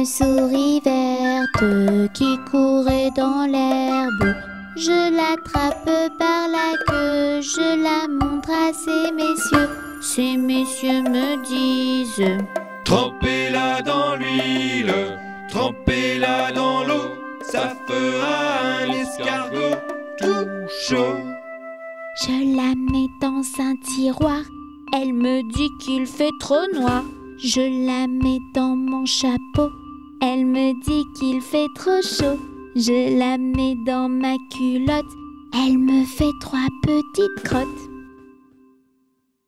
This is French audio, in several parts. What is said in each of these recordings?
souris verte qui courait dans l'herbe. Je l'attrape par la queue, je la montre à ces messieurs. Ces messieurs me disent: trempez-la dans l'huile, trempez-la dans l'eau, ça fera un escargot tout chaud. Je la mets dans un tiroir, elle me dit qu'il fait trop noir. Je la mets dans mon chapeau, elle me dit qu'il fait trop chaud. Je la mets dans ma culotte, elle me fait 3 petites crottes.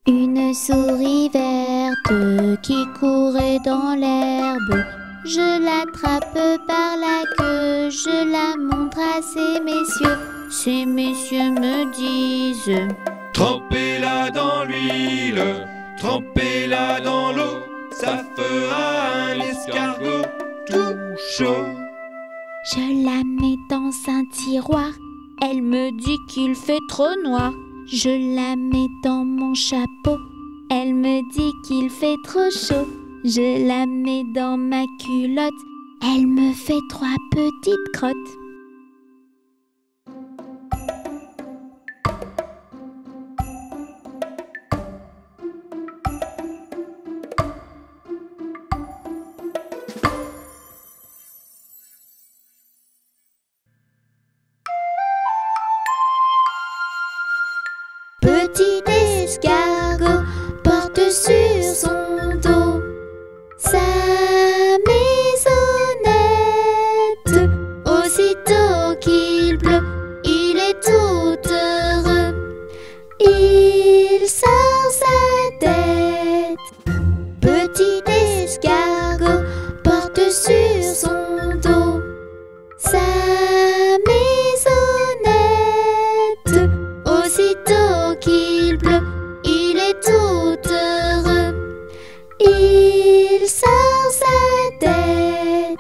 Une souris verte qui courait dans l'herbe. Je l'attrape par la queue, je la montre à ces messieurs. Ces messieurs me disent: trempez-la dans l'huile, trempez-la dans l'eau, ça fera un escargot tout chaud. Je la mets dans un tiroir, elle me dit qu'il fait trop noir. Je la mets dans mon chapeau, elle me dit qu'il fait trop chaud. Je la mets dans ma culotte, elle me fait 3 petites crottes. Petit escargot porte sur son dos sa maisonnette. Aussitôt qu'il pleut, il est tout heureux. Il sort sa tête. Petit escargot porte sur son dos sa maisonnette. Aussitôt qu'il pleut, il est tout heureux. Il sort sa tête.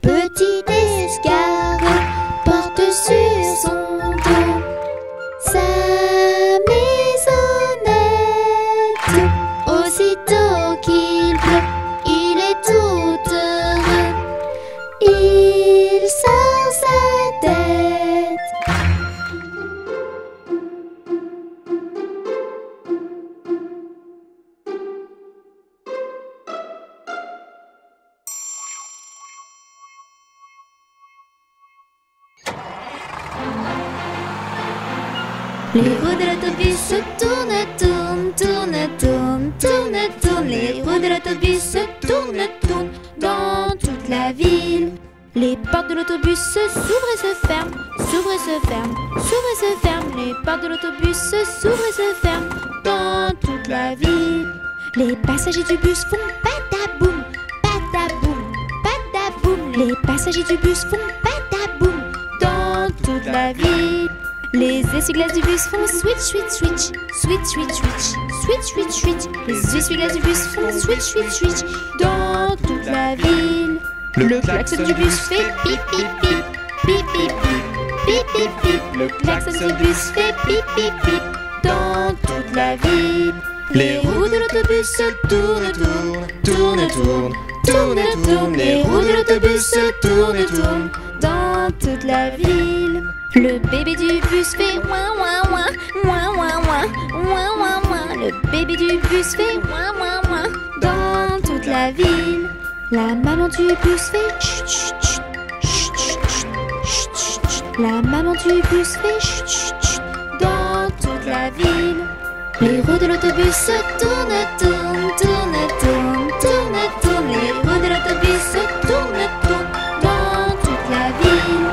Petit escargot porte sur son dos sa maisonnette. Aussitôt qu'il pleut, il est tout heureux. Il sort sa tête. Les roues de l'autobus se tournent, tournent, tournent, tournent, tournent, tournent. Les roues de l'autobus se tournent, tournent dans toute la ville. Les portes de l'autobus s'ouvrent et se ferment, s'ouvrent et se ferment, s'ouvrent et se ferment. Les portes de l'autobus s'ouvrent et se ferment dans toute la ville. Les passagers du bus font pataboum, pataboum, pataboum. Les passagers du bus font pataboum dans toute la ville. Les essuie-glaces du bus font switch, switch, switch, switch, switch, switch, switch, switch, switch. Les essuie-glaces du bus font switch, switch, switch dans toute la ville. Le klaxon du bus fait pip, pip, pip, pip, pip, pip, pip, pip, pip. Le klaxon du bus fait pip, pip, pip dans toute la ville. Les roues de l'autobus se tournent, tournent, tournent, tournent, tournent, tournent. Les roues de l'autobus se tournent, tournent dans toute la ville. Le bébé du bus fait ouin ouin ouin, ouin ouin ouin, ouin ouin ouin. Le bébé du bus fait ouin ouin ouin dans toute la ville. La maman du bus fait chut chut chut, chut chut chut, chut chut. La maman du bus fait chut chut chut dans toute la ville. Les roues de l'autobus se tournent, tournent, tournent, tournent, tournent, tournent. Les roues de l'autobus se tournent, tournent dans toute la ville.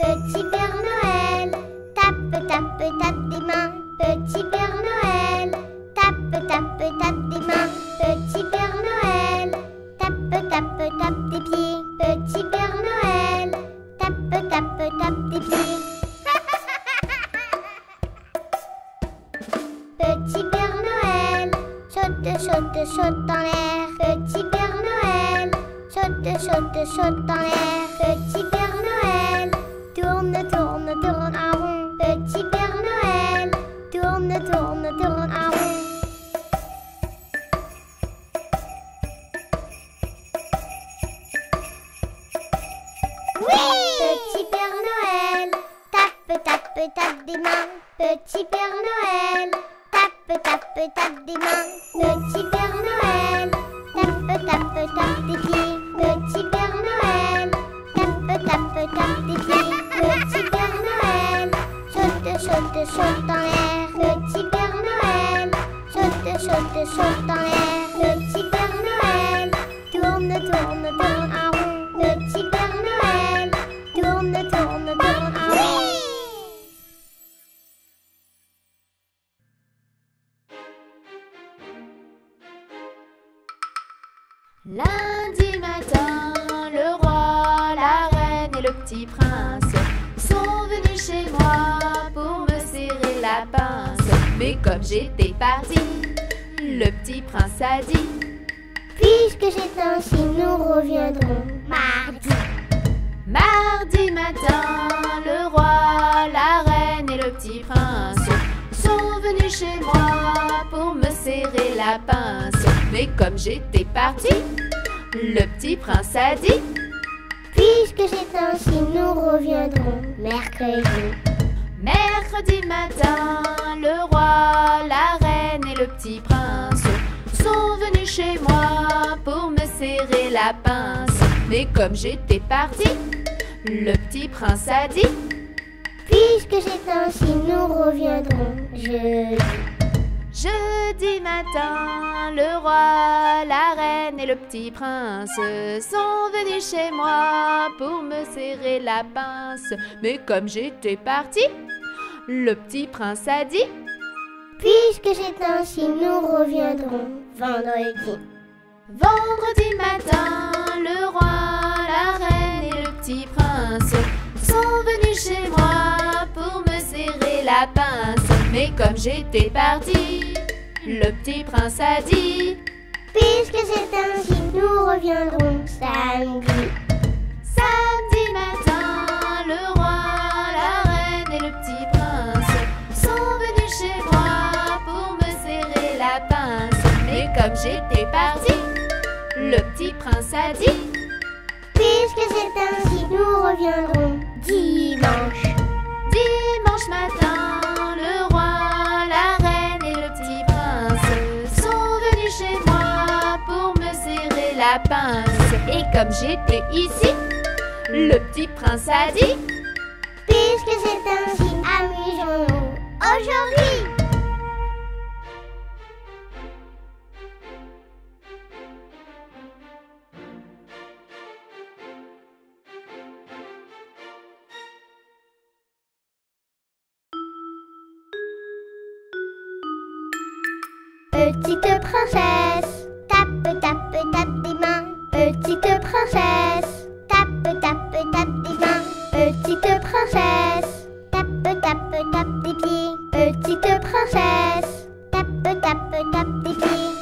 Petit Père Noël, tape, tape, tape des mains. Petit Père Noël, tape, tape, tape des mains, petit Père Noël. Tape, tape, tape des pieds, petit Père Noël. Tape, tape, tape des pieds. Petit Père Noël, saute, saute, saute en l'air. Petit Père Noël, saute, saute, saute en l'air. Petit Père Noël, tourne, tourne, tourne en rond. Petit Père Noël, tourne, tourne, tourne en rond. Petit Père Noël, tape, tape, tape des mains. Petit Père Noël, tape, tape, tape des mains. Petit Père Noël, tape, tape, tape des pieds. Petit Père Noël, tape, tape, tape des pieds. Petit Père Noël, saute, saute, saute en l'air. Petit Père Noël, saute, saute, saute en l'air. Petit Père Noël, tourne, tourne, tourne en rond. Petit Père Noël, tourne, tourne, tourne en rond. Lundi matin, le roi, la reine et le petit prince sont venus chez moi pour me serrer la pince. Mais comme j'étais partie, le petit prince a dit: Puisque c'est ainsi, nous reviendrons mardi. Mardi matin, le roi, la reine et le petit prince sont venus chez moi pour me serrer la pince. Mais comme j'étais partie, le petit prince a dit: Puisque c'est ainsi, nous reviendrons mercredi. Mercredi matin, le roi, la reine et le petit prince sont venus chez moi pour me serrer la pince. Mais comme j'étais partie, le petit prince a dit: Puisque c'est ainsi, nous reviendrons jeudi. Jeudi matin, le roi, la reine et le petit prince sont venus chez moi pour me serrer la pince. Mais comme j'étais partie, le petit prince a dit: Puisque c'est ainsi, nous reviendrons vendredi. Vendredi matin, le roi, la reine et le petit prince sont venus chez moi pour me serrer la pince. Mais comme j'étais partie, le petit prince a dit: Puisque c'est ainsi, nous reviendrons samedi. Samedi matin, le roi, la reine et le petit prince sont venus chez moi pour me serrer la pince. Mais comme j'étais partie, le petit prince a dit: Puisque c'est ainsi, nous reviendrons dimanche. Dimanche matin, le roi, la reine et le petit prince sont venus chez moi pour me serrer la pince. Et comme j'étais ici, le petit prince a dit: Puisque c'est ainsi, amusons-nous aujourd'hui. Petite princesse, tape, tape, tape des mains. Petite princesse, tape, tape, tape des mains. Petite princesse, tape, tape, tape des pieds. Petite princesse, tape, tape, tape des pieds.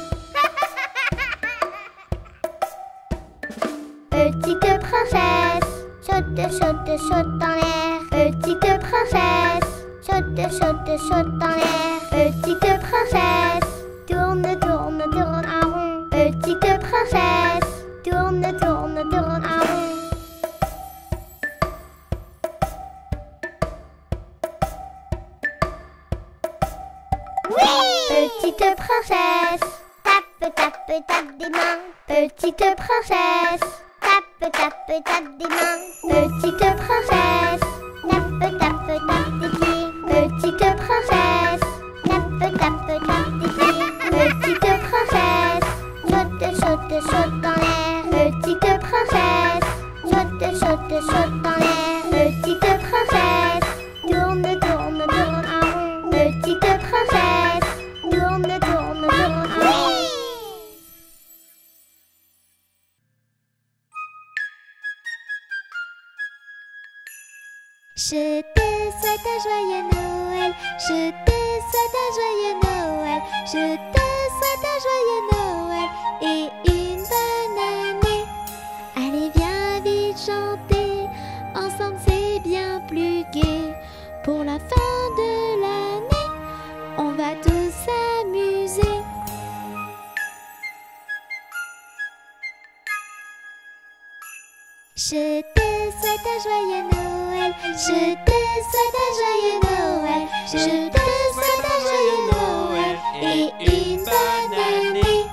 Petite princesse, saute, saute, saute en l'air. Petite princesse, saute, saute, saute en l'air. Petite princesse, tourne, tourne, tourne en rond. Petite princesse, tourne, tourne, tourne en rond. Petite princesse, tape, tape, tape des mains. Petite princesse, tape, tape, tape des mains. Petite princesse, tape, tape, tape des pieds. Petite princesse, tape, tape, tape des pieds. Petite princesse, saute, saute, saute en l'air. Petite princesse, saute, saute, saute en l'air. Petite princesse, tourne, tourne, tourne en rond. Petite princesse, tourne, tourne, tourne. Je te souhaite un joyeux Noël, je te souhaite un joyeux Noël, je te souhaite un joyeux Noël et une bonne année. Allez, viens vite chanter, ensemble c'est bien plus gai. Pour la fin de l'année, on va tous s'amuser. Je te souhaite un joyeux Noël, je te souhaite un joyeux Noël, je te souhaite un joyeux Noël et une bonne année.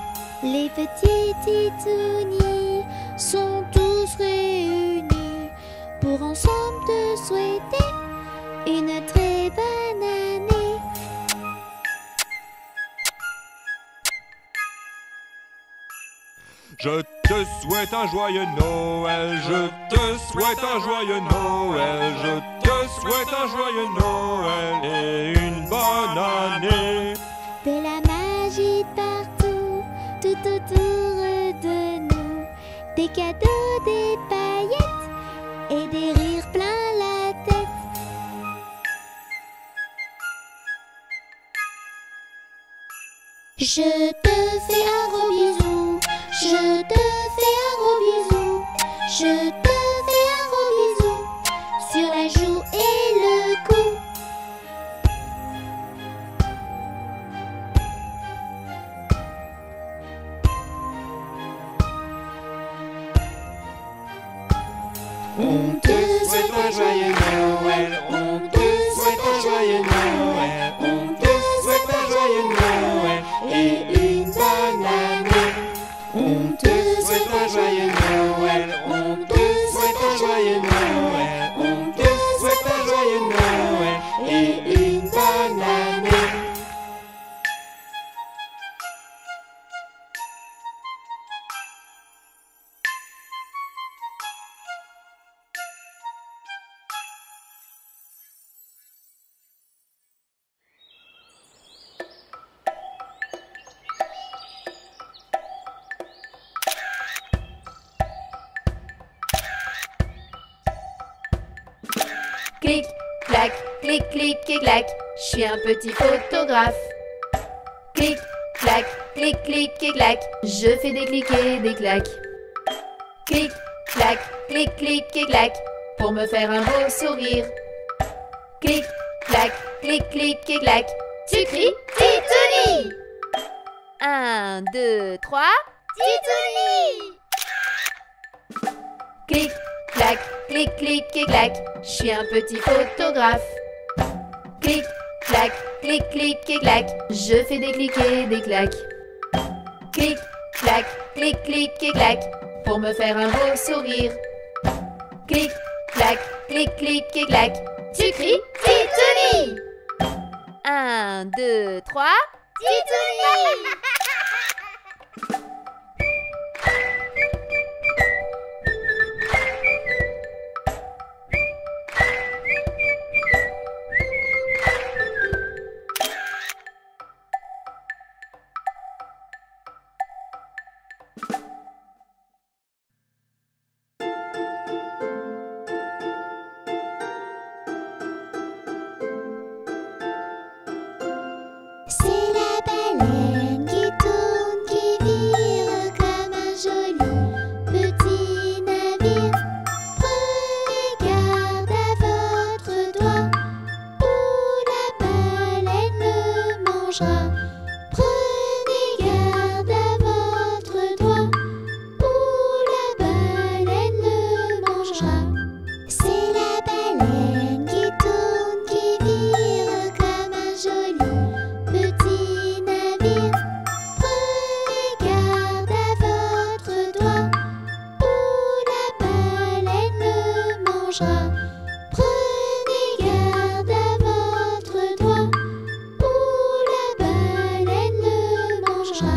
Les petits titounis sont tous réunis pour ensemble te souhaiter une très bonne année. Je te souhaite un joyeux Noël, je te souhaite un joyeux Noël, je te souhaite un joyeux Noël et une bonne année. De la magie partout, tout autour de nous, des cadeaux, des paillettes et des rires plein la tête. Je te fais un gros bisou, je te fais un gros bisou, je te fais un gros bisou sur la joue et le cou. On te souhaite un joyeux Noël, on te souhaite un joyeux Noël, on te souhaite un joyeux Noël et une bonne année. On te souhaite un joyeux Noël, on te souhaite un joyeux Noël, on te souhaite un joyeux Noël et une bonne année. Clic, clac, clic, clic et clac, je suis un petit photographe. Clic, clac, clic, clic et clac, je fais des clics et des claques. Clic, clac, clic, clic et clac, pour me faire un beau sourire. Clic, clac, clic, clic et clac, tu cries Titouni. 1, 2, 3, Titouni. Clic, clac, clic, clic et clac, je suis un petit photographe. Clic, clac, clic, clic et clac, je fais des clics et des claques. Clic, clac, clic, clic et clac, pour me faire un beau sourire. Clic, clac, clic, clic et clac, tu cries Titouni. 1, 2, 3, Titouni. C'est la baleine qui tourne, qui vire comme un joli petit navire. Prenez garde à votre doigt, ou la baleine le mangera. Prenez garde à votre doigt, ou la baleine le mangera. C'est la baleine qui tourne, qui vire comme un joli petit navire. Prenez garde à votre doigt, ou la baleine le mangera. Prenez garde à votre doigt, ou la baleine le mangera.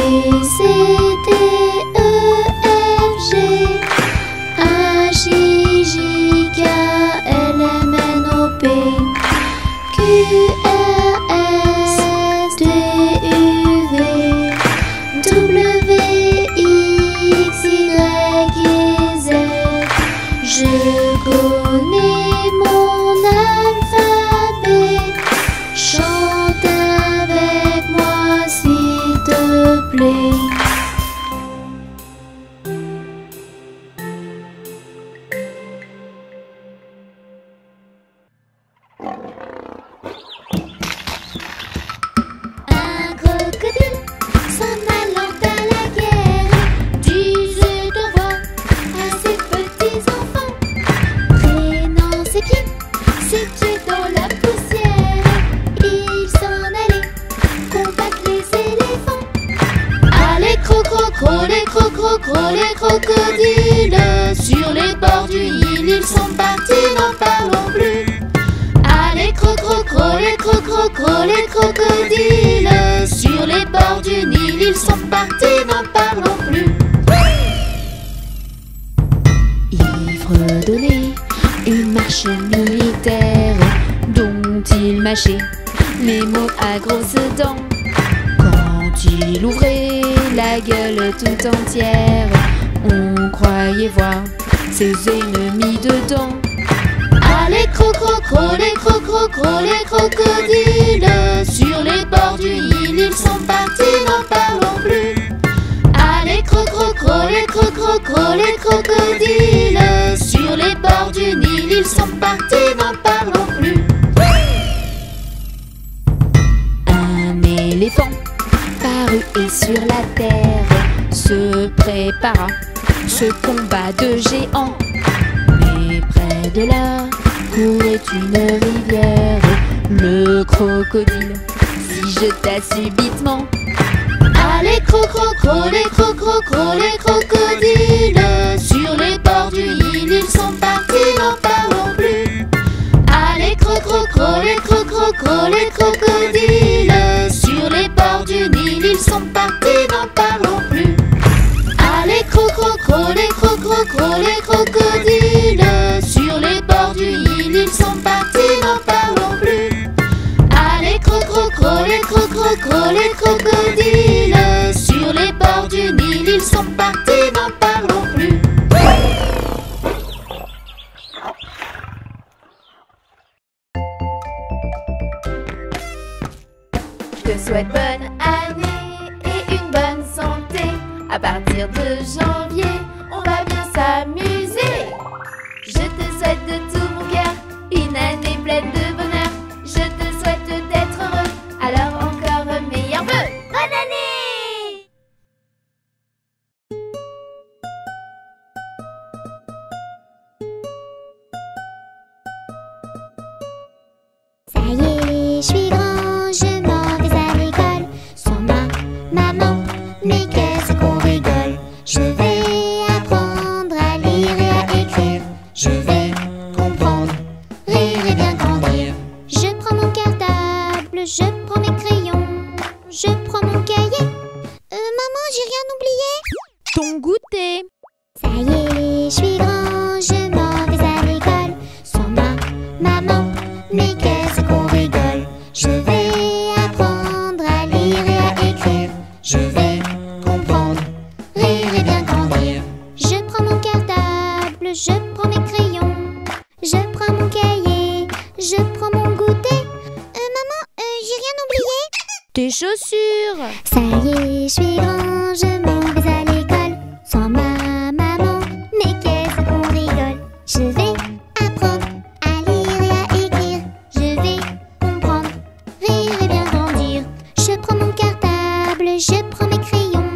C, D, E, F, G, H, I, J, K, L, M, N, O, P, Q, R, S, T, U, V, W, X, Y et Z. Je connais mon alphabet. Chante avec moi s'il te plaît. Un crocodile s'en allant à la guerre disait au revoir à ses petits enfants, traînant ses pieds dans la poussière. Il s'en allait combattre les éléphants. Allez les crocodiles sur les bords du Nil, ils sont partis, n'en parlons plus. Allez les crocodiles sur les bords du Nil, ils sont partis, n'en parlons plus. Il fredonnait une marche militaire dont il mâchait les mots à grosses dents. Quand il ouvrait la gueule tout entière, on croyait voir ses ennemis dedans. Allez les crocodiles sur les bords du Nil, ils sont partis, n'en parlons plus. Allez les crocodiles sur les bords du Nil, ils sont partis, n'en parlons plus. Un éléphant parut et sur la terre se prépara ce combat de géants. Mais près de là courait une rivière. Le crocodile s'y jeta subitement. Allez les crocodiles sur les bords du Nil, ils sont partis, n'en parlons plus. Allez les crocodiles sur les bords du Nil, ils sont partis, n'en parlons plus. Allez les crocodiles sur les bords du Nil, ils sont partis, n'en parlons plus. Allez les crocodiles sur les bords du Nil, ils sont partis, n'en parlons plus. Je te souhaite bonne année et une bonne santé. À partir de janvier, on va bien s'amuser. Je te souhaite de tout mon cœur une année pleine de bonheur. Je te souhaite d'être heureux, alors encore meilleurs vœux. Bonne année! Ça y est, je suis grand, je m'en vais à l'école. Sans ma maman, mais qu'est-ce qu'on rigole. Je vais apprendre à lire et à écrire. Je vais comprendre, rire et bien grandir. Je prends mon cartable, je prends mes crayons, je prends mon cahier. Maman, j'ai rien oublié. Ton goûter. Ça y est, je suis grand, je m'en vais à l'école. Sans ma maman, mais qu'est-ce qu'on rigole. Je vais apprendre à lire et à écrire. Je vais comprendre, rire et bien grandir. Je prends mon cartable, je prends mes crayons, je prends mon cahier, je prends mon goûter. Maman, j'ai rien oublié. Tes chaussures. Ça y est, je suis grand, je m'en vais à l'école. Sans ma maman, mais qu'est-ce qu'on rigole. Je vais apprendre à lire et à écrire. Je vais comprendre, rire et bien grandir. Je prends mon cartable, je prends mes crayons,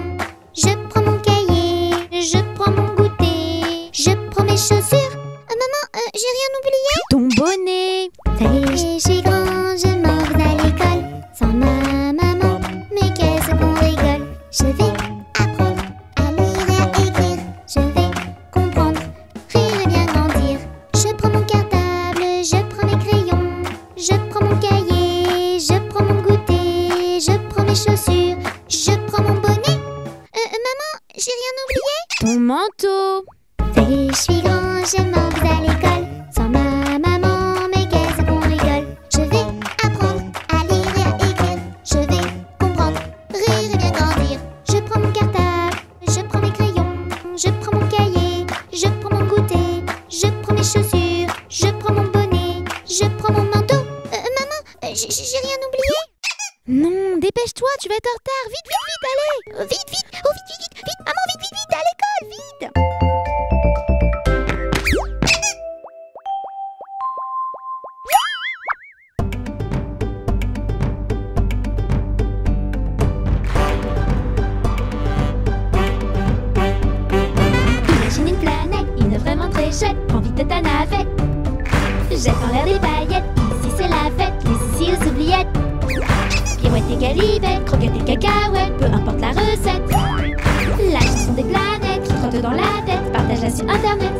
je prends mon cahier, je prends mon goûter, je prends mes chaussures. Maman, j'ai rien oublié. Ton bonnet. Ça y est, je suis grand, je m'en vais à l'école. Sans ma maman, mais qu'est-ce qu'on rigole. Je vais apprendre à lire et à écrire. Je vais comprendre, rire et bien grandir. Je prends mon cartable, je prends mes crayons, je prends mon cahier, je prends mon goûter, je prends mes chaussures, je prends mon bonnet. ton manteau. Ça y est, je suis grand, je m'en vais à l'école. Sans ma maman, mais qu'est-ce qu'on rigole. Je vais apprendre à lire et à écrire. Je vais comprendre, rire et bien grandir. Je prends mon cartable, je prends mes crayons, je prends mon cahier, je prends mon goûter, je prends mes chaussures, je prends mon bonnet, je prends mon manteau. Maman, j'ai rien oublié. Non, dépêche-toi, tu vas être en retard. Vite, vite, vite, allez. Vite, vite, oh vite, vite, vite, vite, maman, vite, vite, vite, à l'école, vite. Imagine une planète, une vraiment très chouette. Prends vite ta navette. Jette en l'air des paillettes. Ici c'est la fête, les ici aux oubliettes. Pirouette et galivette, croquettes et cacahuètes, peu importe la recette. La chanson des planètes qui trotte dans la tête, partage-la sur internet.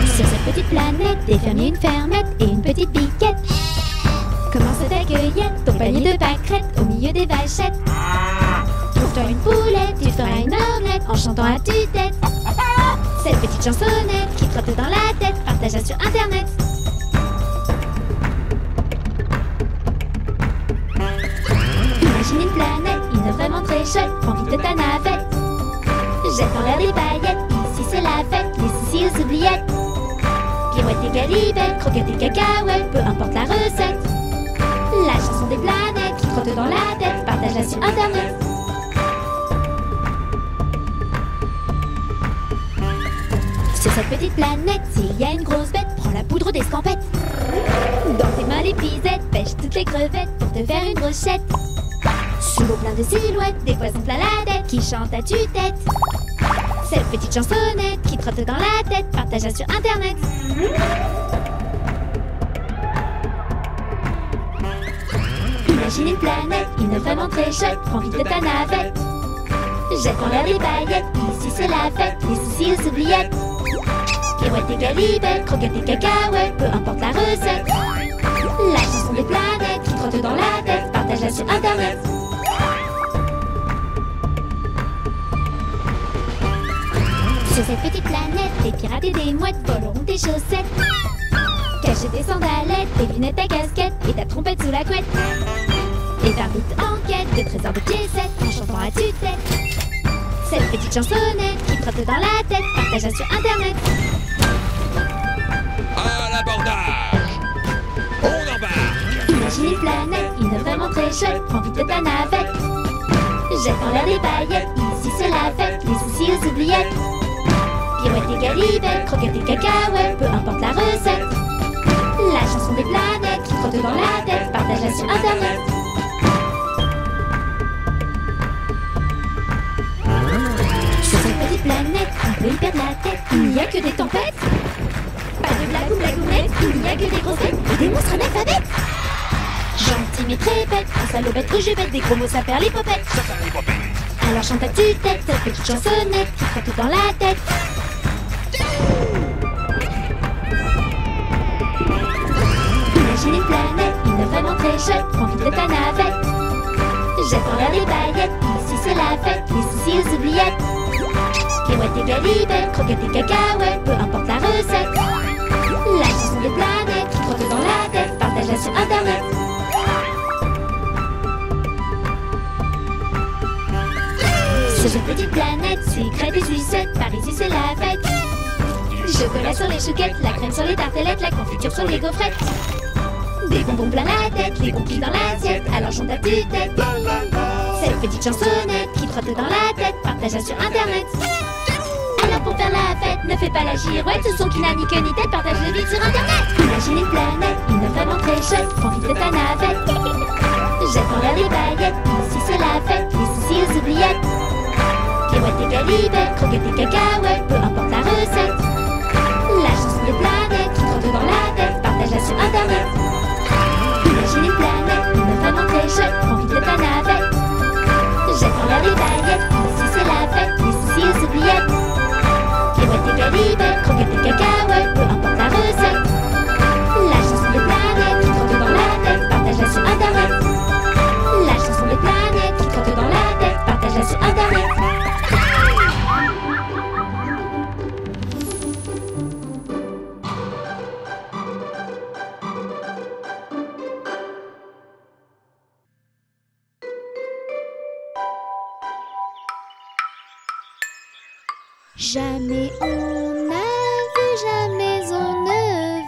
Sur cette petite planète, des fermiers, une fermette et une petite biquette. Commence ta cueillette, ton panier de pâquerettes au milieu des vachettes. Trouve-toi une poulette, tu feras une omelette en chantant à tue-tête. Cette petite chansonnette qui trotte dans la tête, partage-la sur internet. Imagine une planète, une vraiment très chouette, prends vite ta navette. Jette en l'air des paillettes, ici c'est la fête, les ici aux oubliettes. Pirouette et galivette, croquettes et cacahuètes, peu importe la recette. La chanson des planètes qui trotte dans la tête, partage-la sur internet. Sur cette petite planète, s'il y a une grosse bête, prends la poudre d'escampette. Dans tes mains l'épuisette, pêche toutes les crevettes pour te faire une brochette. Sous l'eau plein de silhouettes, des poissons plein la tête qui chantent à tue-tête. Cette petite chansonnette qui trotte dans la tête, partage-la sur internet. Imagine une planète, une vraiment très chouette, prends vite ta navette. Jette en l'air des paillettes, ici c'est la fête, les soucis aux oubliettes. Pirouette et galivette, croquettes et cacahuètes, peu importe la recette. La chanson des planètes qui trotte dans la tête, partage-la sur internet. Sur cette petite planète, des pirates et des mouettes voleront tes chaussettes. Cacher tes sandalettes, tes lunettes, ta casquette et ta trompette sous la couette. Et pars vite en quête de trésors de piécettes en chantant à tue-tête. Cette petite chansonnette qui trotte dans la tête, partage-la sur internet. À l'abordage! On embarque! Imagine une planète, une vraiment très chouette, prends vite ta navette. Jette en l'air des paillettes, ici c'est la fête, les soucis aux oubliettes. Pirouette et galivette, croquettes et cacahuètes, peu importe la recette. La chanson des planètes qui trotte dans la tête, partage-la sur internet. Sur cette petite planète, on peut y perdre la tête, il n'y a que des tempêtes. Pas de blague ou blagounette, il n'y a que des grosses bêtes et des monstres analphabètes. Gentil mais très bête, un salaud bête que je bête, des gros mots ça perd les popettes. Alors chante à tue-tête, cette petite chansonnette qui trotte dans la tête. Imagine une planète, une vraiment très chouette, prends vite ta navette. Jette en l'air des paillettes, ici c'est la fête, les soucis aux oubliettes. Pirouette et galivette, croquettes et cacahuètes, peu importe la recette. La chanson des planètes qui trotte dans la tête, partage-la sur internet. Sur cette petite planète, sucrée des sucettes, par ici c'est la fête. Chocolat sur les chouquettes, la crème sur les tartelettes, la confiture sur les gaufrettes. Des bonbons plein la tête, les gonfles dans l'assiette, alors chante à tue-tête. Cette petite chansonnette qui trotte dans la tête, partage-la sur internet. Alors pour faire la fête, ne fais pas la girouette, ce son qui n'a ni queue ni tête, partage-le vite sur internet. Imagine une planète, une vraiment très chouette, prends vite ta navette. Jette en l'air des paillettes, ici c'est la fête, les soucis aux oubliettes. Pirouette et galivette, croquettes et cacahuètes, peu importe la recette. La chanson des planètes qui trotte dans la tête, partage-la sur internet. Imagine une planète, une vraiment très chouette, prends vite ta navette. Jette en l'air des paillettes, ici c'est la fête, les soucis aux oubliettes. Pirouette et galivette, croquettes et cacahuètes, peu importe la recette. La chanson des planètes qui trotte dans la tête, partage-la sur internet. La chanson des planètes qui Jamais on n'a vu, jamais on ne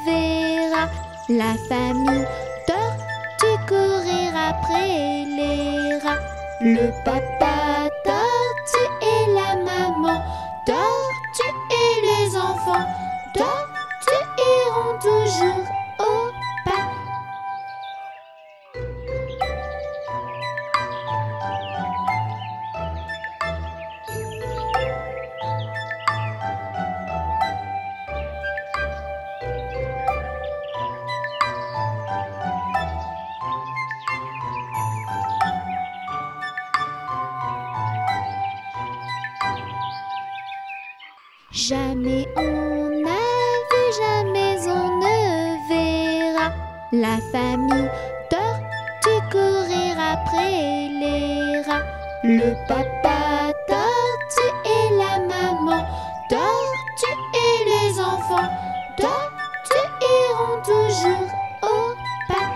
verra la famille tortue courir après les rats. Le papa tortue et la maman tortue et les enfants tortues iront toujours au pas. Jamais on n'a vu, jamais on ne verra la famille tortue courir après les rats. Le papa tortue et la maman tortue et les enfants tortues iront toujours au pas.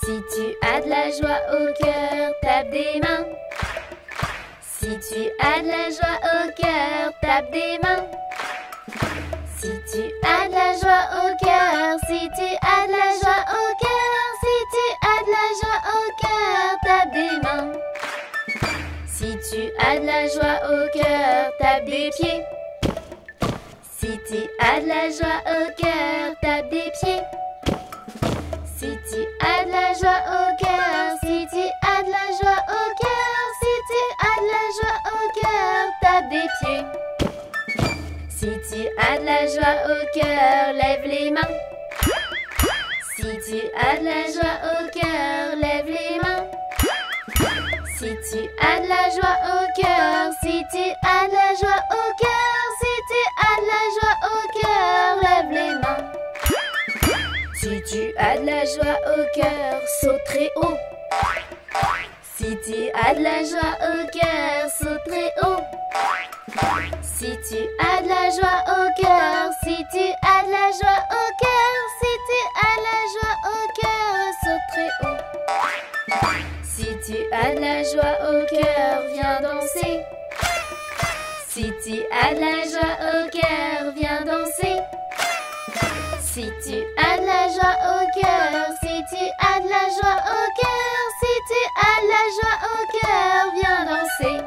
Si tu as de la joie au cœur, tape des mains. Si tu as de la joie au cœur, tape des mains. Si tu as de la joie au cœur, si tu as de la joie au cœur, si tu as de la joie au cœur, tape des mains. Si tu as de la joie au cœur, tape des pieds. Si tu as de la joie au cœur, tape des pieds. Si tu as de la joie au cœur, si tu as de la joie au cœur, si tu as de la joie au cœur, tape des pieds. Si tu as de la joie au cœur, lève les mains. Si tu as de la joie au cœur, lève les mains. Si tu as de la joie au cœur, si tu as de la joie au cœur, si tu as de la joie au cœur, lève les mains. Si tu as de la joie au cœur, saute très haut. Si tu as de la joie au cœur, saute très haut. Si tu as de la joie au cœur, si tu as de la joie au cœur, si tu as de la joie au cœur, saute très haut. Si tu as de la joie au cœur, viens danser. Si tu as de la joie au cœur, viens danser. Si tu as de la joie au cœur, si tu as de la joie au cœur, si tu as de la joie au cœur, viens danser.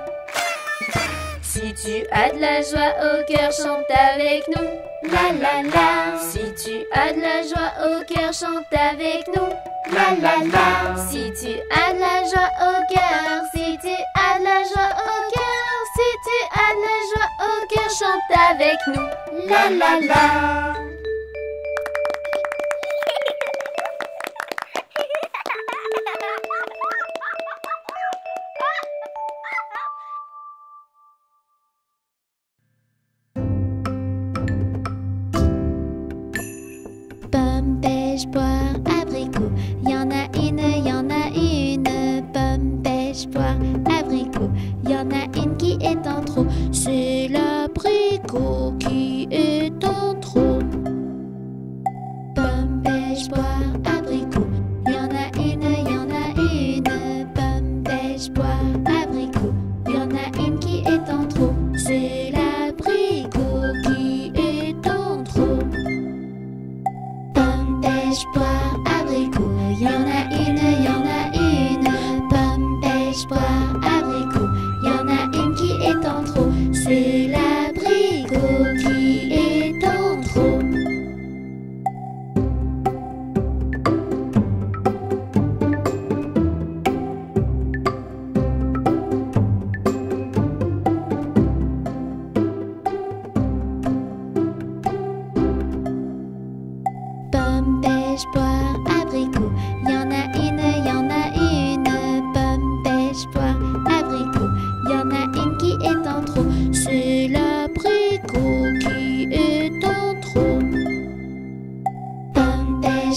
Si tu as de la joie au cœur, chante avec nous. La la la. Si tu as de la joie au cœur, chante avec nous. La la la. Si tu as de la joie au cœur, si tu as de la joie au cœur, si tu as de la joie au cœur, chante avec nous. La la la. Pomme, pêche, poire, abricot. Y en a une. Pomme, pêche, poire, abricot. Y en a une qui est en trop. C'est l'abricot qui est en trop. Pomme, pêche, poire, abricot. Y en a une. Pomme, pêche, poire, abricot. Y en a une qui est en trop. C'est l'abricot qui est en trop. Pomme, pêche, poire, abricot. Y en a une. Pomme, pêche, poire, abricot. Y en a une qui est en trop. C'est l'abricot qui est en trop. Pomme, pêche, poire,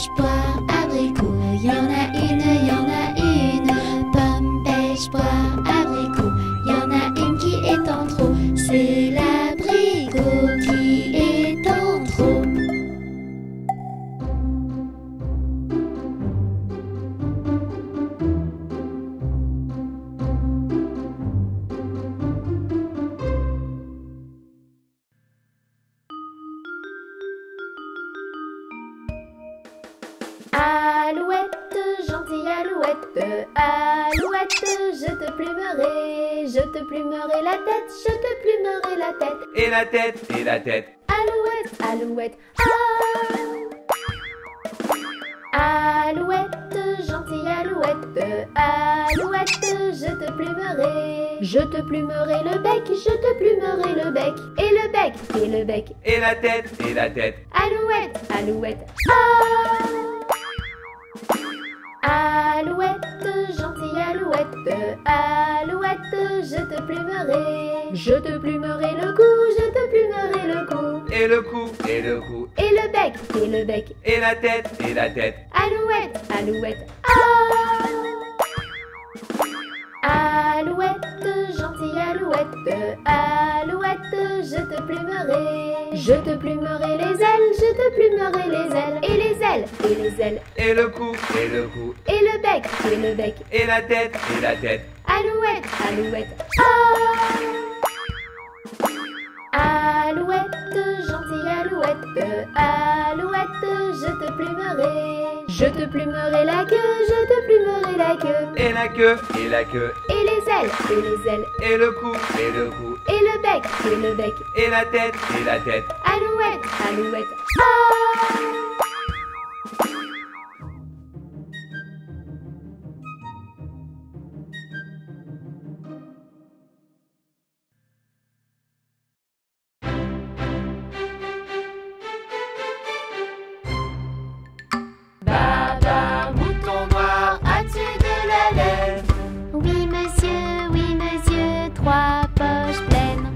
pêche, poire, abricot. Y en a une, y en a une. Pomme, pêche, poire, abricot. Y en a une qui est en trop. C'est l'abricot qui est en trop. Alouette, gentille alouette, alouette, je te plumerai la tête, je te plumerai la tête. Et la tête, et la tête. Alouette, alouette, ah. Alouette, gentille alouette, alouette, je te plumerai le bec, je te plumerai le bec. Et le bec, et le bec. Et la tête, et la tête. Alouette, alouette, ah. Alouette, gentille alouette, alouette, je te plumerai le cou, je te plumerai le cou. Et le cou, et le cou. Et le bec, et le bec. Et la tête, et la tête. Alouette, alouette, ah. Alouette, gentille alouette, alouette, je te plumerai les ailes, je te plumerai les ailes. Et les ailes, et les ailes. Et le cou, et le cou. Et le bec, et le bec. Et la tête, et la tête. Alouette, alouette, ah. Alouette, gentille alouette, alouette, je te plumerai la queue, je te plumerai la queue. Et la queue, et la queue. Et les ailes, et les ailes. Et le cou, et le cou. Et le bec, et le bec. Et la tête, et la tête. Alouette, alouette, ah. Baba, mouton noir, as-tu de la laine? Oui monsieur, 3 poches pleines.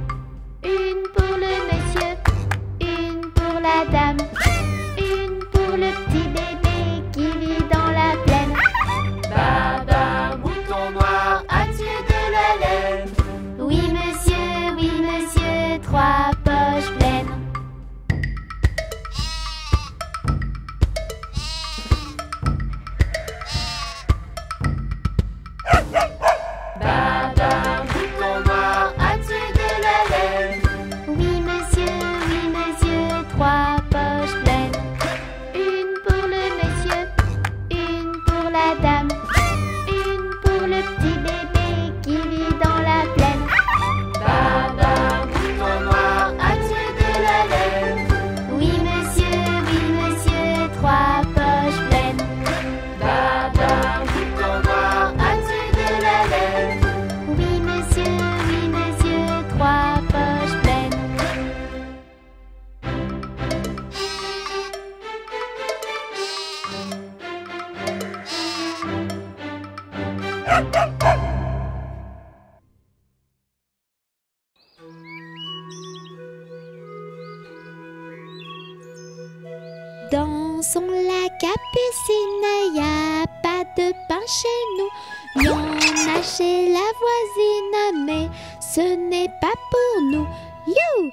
Une pour le monsieur, une pour la dame, une pour le petit bébé qui vit dans la plaine. Baba, mouton noir, as-tu de la laine? Oui monsieur, 3 poches pleines. Baba, mouton noir, as-tu de la laine? Oui monsieur, 3 poches pleines. Une pour le monsieur, une pour la dame, une pour le petit bébé qui vit dans la plaine. Baba, mouton noir, as-tu de la laine? Oui monsieur, 3 poches pleines. Baba, mouton noir, as-tu de la laine? Oui monsieur, 3 poches pleines. Dansons la capucine, y a pas de pain chez nous. Y en a chez la voisine, mais ce n'est pas pour nous. You!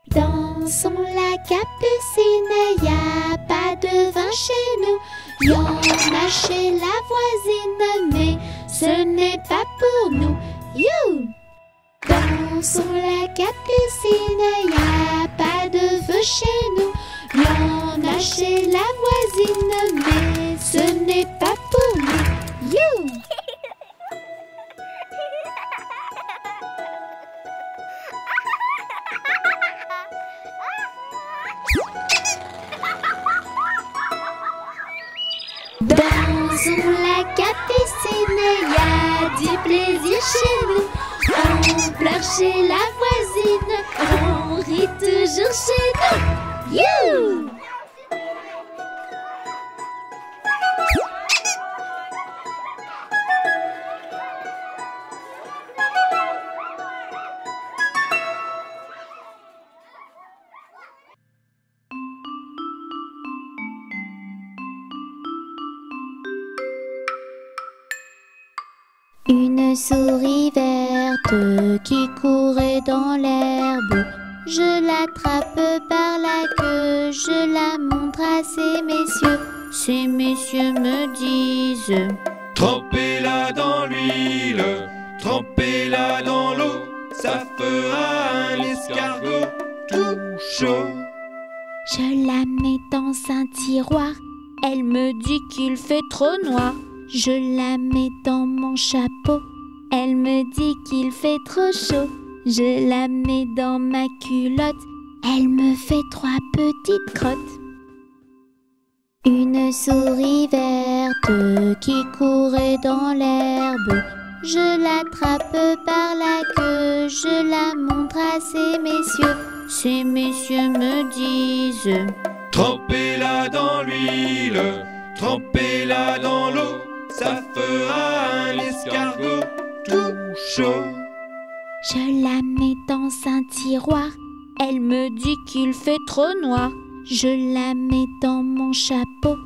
Dansons la capucine, y a pas de vin chez nous. Y en a chez la voisine, mais ce n'est pas pour nous. You! Dansons la capucine, y a pas de feu chez nous. Y en a chez la voisine, mais ce n'est pas pour nous. You! Dansons la capucine, y a du plaisir chez nous. On pleure chez la voisine, on rit toujours chez nous. You! Une souris verte qui courait dans l'herbe. Je l'attrape par la queue, je la montre à ces messieurs. Ces messieurs me disent: Trempez-la dans l'huile, trempez-la dans l'eau, ça fera un escargot tout chaud. Je la mets dans un tiroir, elle me dit qu'il fait trop noir. Je la mets dans mon chapeau, elle me dit qu'il fait trop chaud. Je la mets dans ma culotte, elle me fait 3 petites crottes. Une souris verte qui courait dans l'herbe. Je l'attrape par la queue, je la montre à ces messieurs. Ces messieurs me disent: Trempez-la dans l'huile, trempez-la dans l'eau, ça fera un escargot tout chaud. Je la mets dans un tiroir, elle me dit qu'il fait trop noir. Je la mets dans mon chapeau,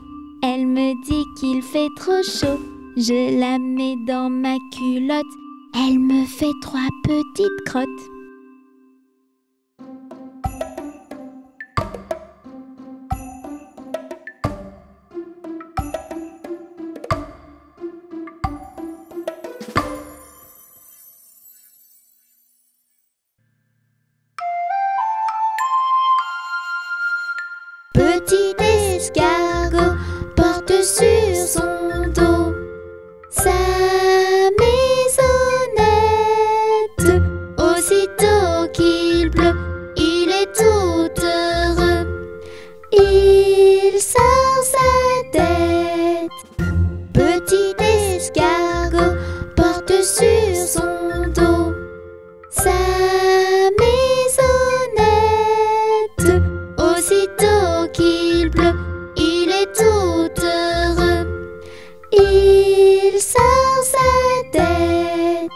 elle me dit qu'il fait trop chaud. Je la mets dans ma culotte, elle me fait 3 petites crottes. Petit escargot porte sur son dos sa maisonnette. Aussitôt qu'il pleut, il est tout heureux. Il sort sa tête. Petit escargot porte sur son dos sa maisonnette. Aussitôt qu'il pleut, il est tout heureux. Il sort sa tête.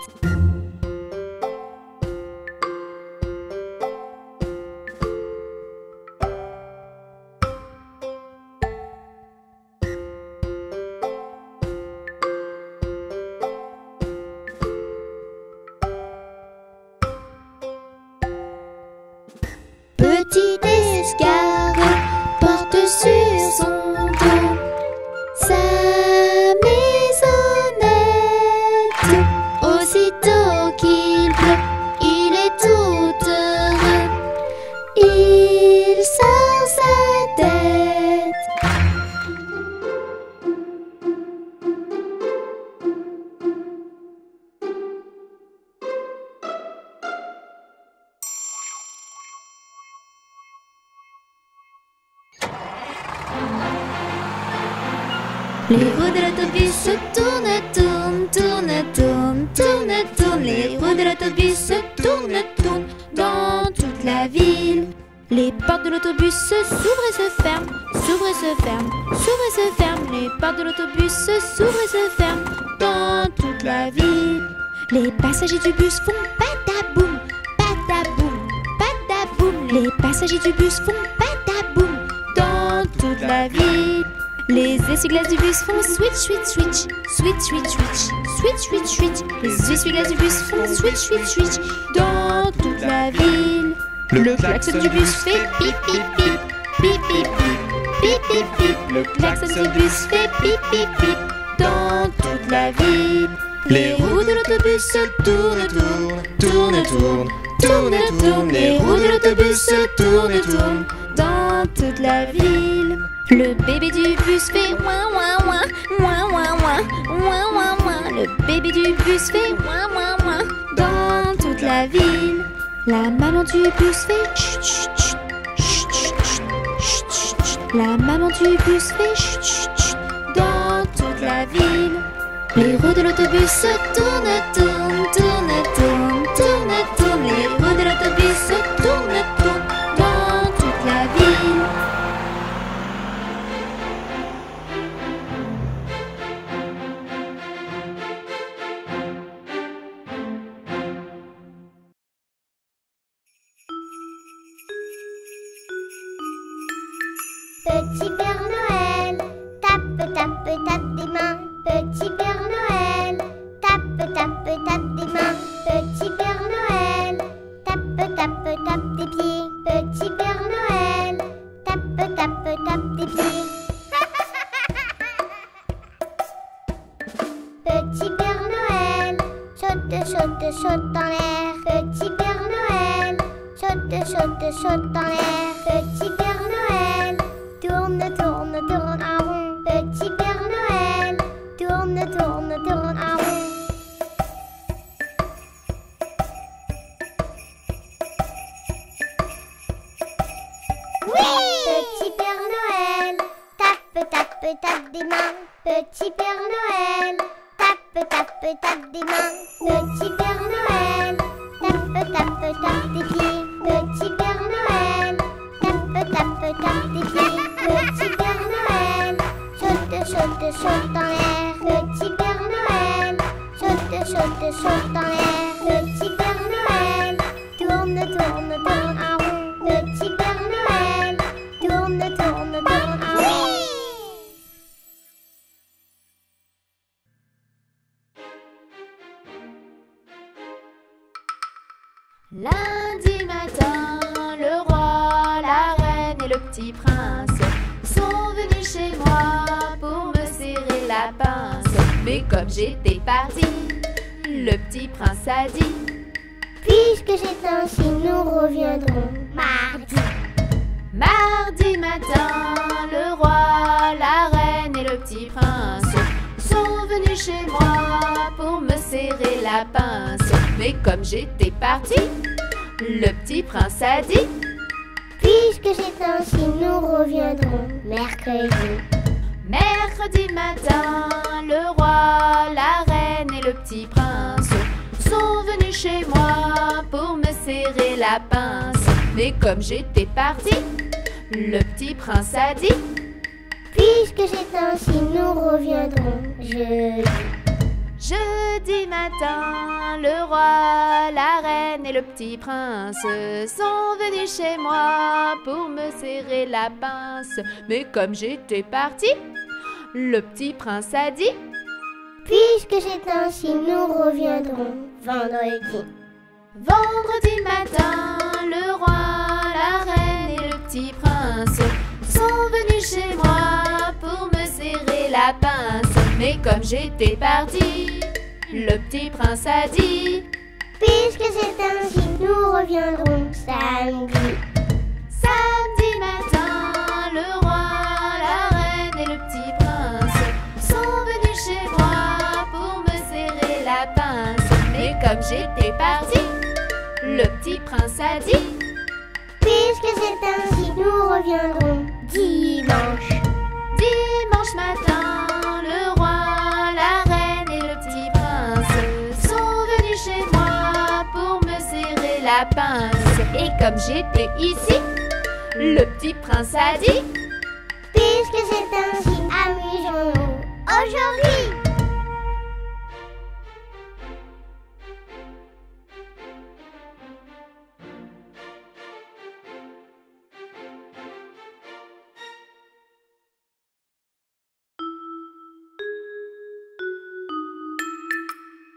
Petit escargot porte sur son dos sa maisonnette. Aussitôt qu'il pleut, il est tout heureux. Il sort sa tête. Les roues de l'autobus se tournent, tournent, tournent, tournent, tournent, tournent. Les roues de l'autobus se tournent, tournent dans toute la ville. Les portes de l'autobus s'ouvrent et se ferment, s'ouvrent et se ferment, s'ouvrent et se ferment. Les portes de l'autobus s'ouvrent et se ferment dans toute la ville. Les passagers du bus font pataboum, pataboum, pataboum. Les passagers du bus font pataboum dans toute la ville. Les essuie-glaces du bus font switch, switch, switch, switch, switch, switch, switch, switch, switch. Les essuie-glaces du bus font switch, switch, switch dans toute la ville. Le klaxon du bus fait pip, pip, pip, pip, pip, pip, pip, pip, pip. Le klaxon du bus fait pip, pip, pip dans toute la ville. Les roues de l'autobus se tournent, tournent, tournent, tournent, tournent, tournent. Les roues de l'autobus se tournent, tournent dans toute la ville. Le bébé du bus fait ouin ouin ouin, ouin ouin ouin, ouin ouin ouin. Le bébé du bus fait ouin ouin ouin dans toute la ville. La maman du bus fait chut chut chut, chut chut chut, chut chut. La maman du bus fait chut chut chut dans toute la ville. Les roues de l'autobus se tournent, tournent, tournent, tournent, tournent, tournent. Les roues de l'autobus se tournent, tournent dans toute la ville. Petit Père Noël, tape, tape, tape des mains. Petit Père Noël, tape, tape, Petit Père Noël, saute, saute, saute dans l'air. Petit Père Noël, saute, saute, saute dans l'air. Petit Père Noël, tourne, tourne, tourne en rond. Petit Père Noël, tourne, tourne, tourne en rond. Petit Père Noël, tape, tape, tape des mains. Petit Père Noël, tape, tape, tape des mains. Petit Père Noël, tape, tape, tape des pieds. Petit Père Noël, tape, tape, tape des pieds. Petit Père Noël, saute, saute, saute dans l'air. Petit Père Noël, saute, saute, saute dans l'air. Petit Père Noël, tourne, tourne, tourne en rond. Petit Père Noël, tourne, tourne, tourne en rond. Lundi matin, le roi, la reine et le petit prince sont venus chez moi pour me serrer la pince. Mais comme j'étais partie, le petit prince a dit: Puisque c'est ainsi, nous reviendrons mardi. Mardi matin, le roi, la reine et le petit prince sont venus chez moi pour me serrer la pince. Mais comme j'étais partie, le petit prince a dit: Puisque c'est ainsi, nous reviendrons mercredi. Mercredi matin, le roi, la reine et le petit prince sont venus chez moi pour me serrer la pince. Mais comme j'étais partie, le petit prince a dit: Puisque c'est ainsi, nous reviendrons jeudi. Jeudi matin, le roi, la reine et le petit prince sont venus chez moi pour me serrer la pince. Mais comme j'étais partie, le petit prince a dit: Puisque c'est ainsi, nous reviendrons vendredi. Vendredi matin, le roi, la reine et le petit prince sont venus chez moi pour me serrer la pince. Mais comme j'étais partie, le petit prince a dit: Puisque c'est ainsi, nous reviendrons samedi. Samedi matin, le roi, la reine et le petit prince sont venus chez moi pour me serrer la pince. Mais comme j'étais partie, le petit prince a dit: Puisque c'est ainsi, nous reviendrons dimanche. Dimanche matin, le roi, la reine et le petit prince sont venus chez moi pour me serrer la pince. Et comme j'étais ici, le petit prince a dit: Puisque c'est ainsi, amusons-nous aujourd'hui.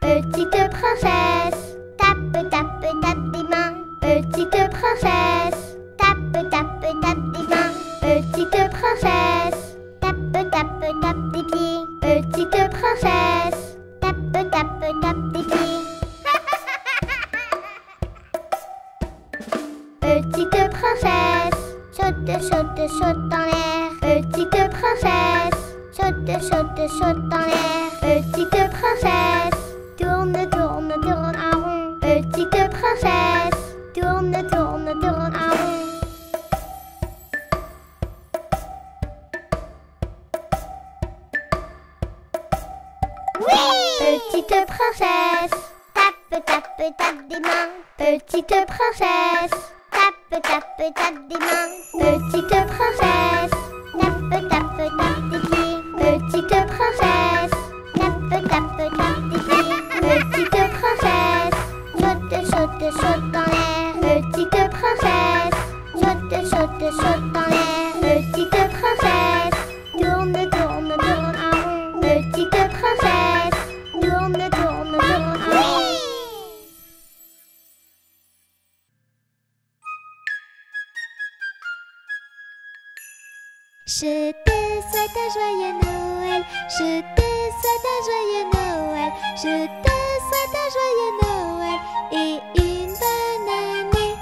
Petite princesse, tape, tape, tape des mains. Petite princesse, tape, tape, tape des mains. Petite princesse, tape, tape, tape des pieds. Petite princesse, tape, tape, tape des pieds. Petite princesse, saute, saute, saute dans l'air. Petite princesse, saute, saute, saute dans l'air. Petite princesse, tourne, tourne, tourne en rond. Petite princesse, tourne, tourne, tourne en rond. Petite princesse, tape, tape, tape des mains. Petite princesse, tape, tape, tape des mains. Petite princesse, tape, tape, tape des pieds. Petite princesse, tape, tape, tape des pieds. Petite princesse, saute, saute, saute dans l'air. Petite princesse, saute, saute, saute dans l'air. Petite princesse, tourne, tourne, tourne en rond. Petite princesse, tourne, tourne, tourne en rond. Je te souhaite un joyeux Noël, je te souhaite un joyeux Noël. Je te souhaite un joyeux Noël et une bonne année.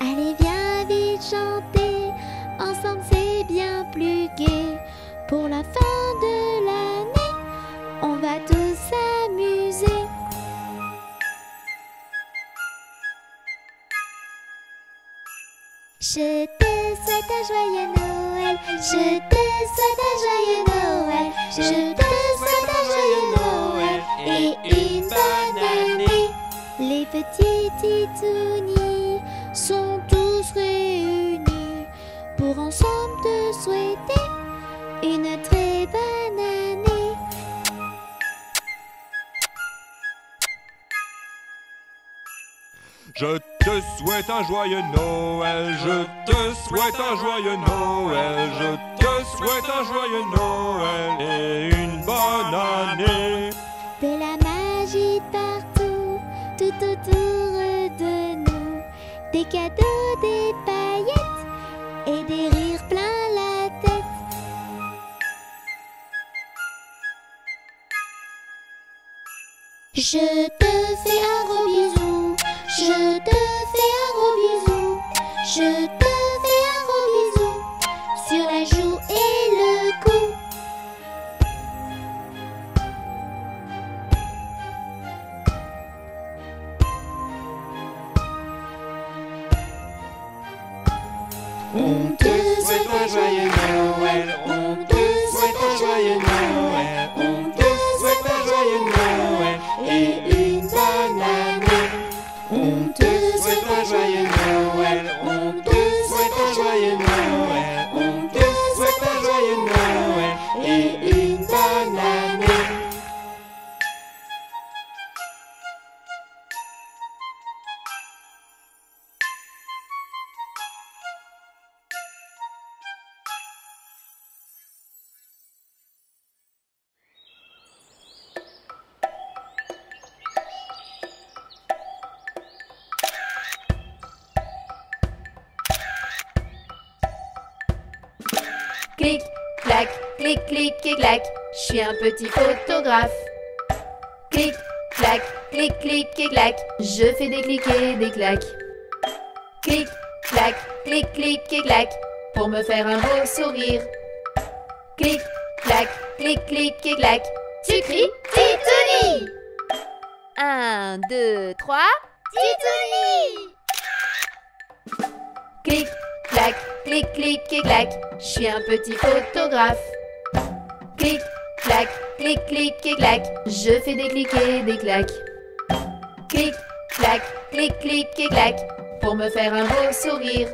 Allez, viens vite chanter, ensemble c'est bien plus gai. Pour la fin de l'année, on va tous s'amuser. Je te souhaite un joyeux Noël, je te souhaite un joyeux Noël, je te souhaite un joyeux Noël et une bonne année. Les petits titounis sont tous réunis pour ensemble te souhaiter une très bonne année. Je te souhaite un joyeux Noël, je te souhaite un joyeux Noël, je te souhaite un joyeux Noël et une bonne année. De la magie partout, tout autour de nous, des cadeaux, des paillettes et des rires plein la tête. Je te fais un gros bisou, je te fais un gros bisou, je te fais un gros bisou sur la joue et le cou. On te souhaite un joyeux Noël, on te souhaite un joyeux Noël, on te souhaite un joyeux Noël et une bonne année. On te souhaite un joyeux Noël, on te souhaite un joyeux Noël, on te souhaite un joyeux Noël et une bonne année. Clic, clac, clic, clic et clac, je suis un petit photographe. Clic, clac, clic, clic et clac, je fais des clics et des claques. Clic, clac, clic, clic et clac, pour me faire un beau sourire. Clic, clac, clic, clic et clac, tu cries Titouni. 1, 2, 3, Titouni. Clic, clac, clic, clic et clac, je suis un petit photographe. Clic, clac, clic, clic et clac, je fais des clics et des claques. Clic, clac, clic, clic et clac, pour me faire un beau sourire.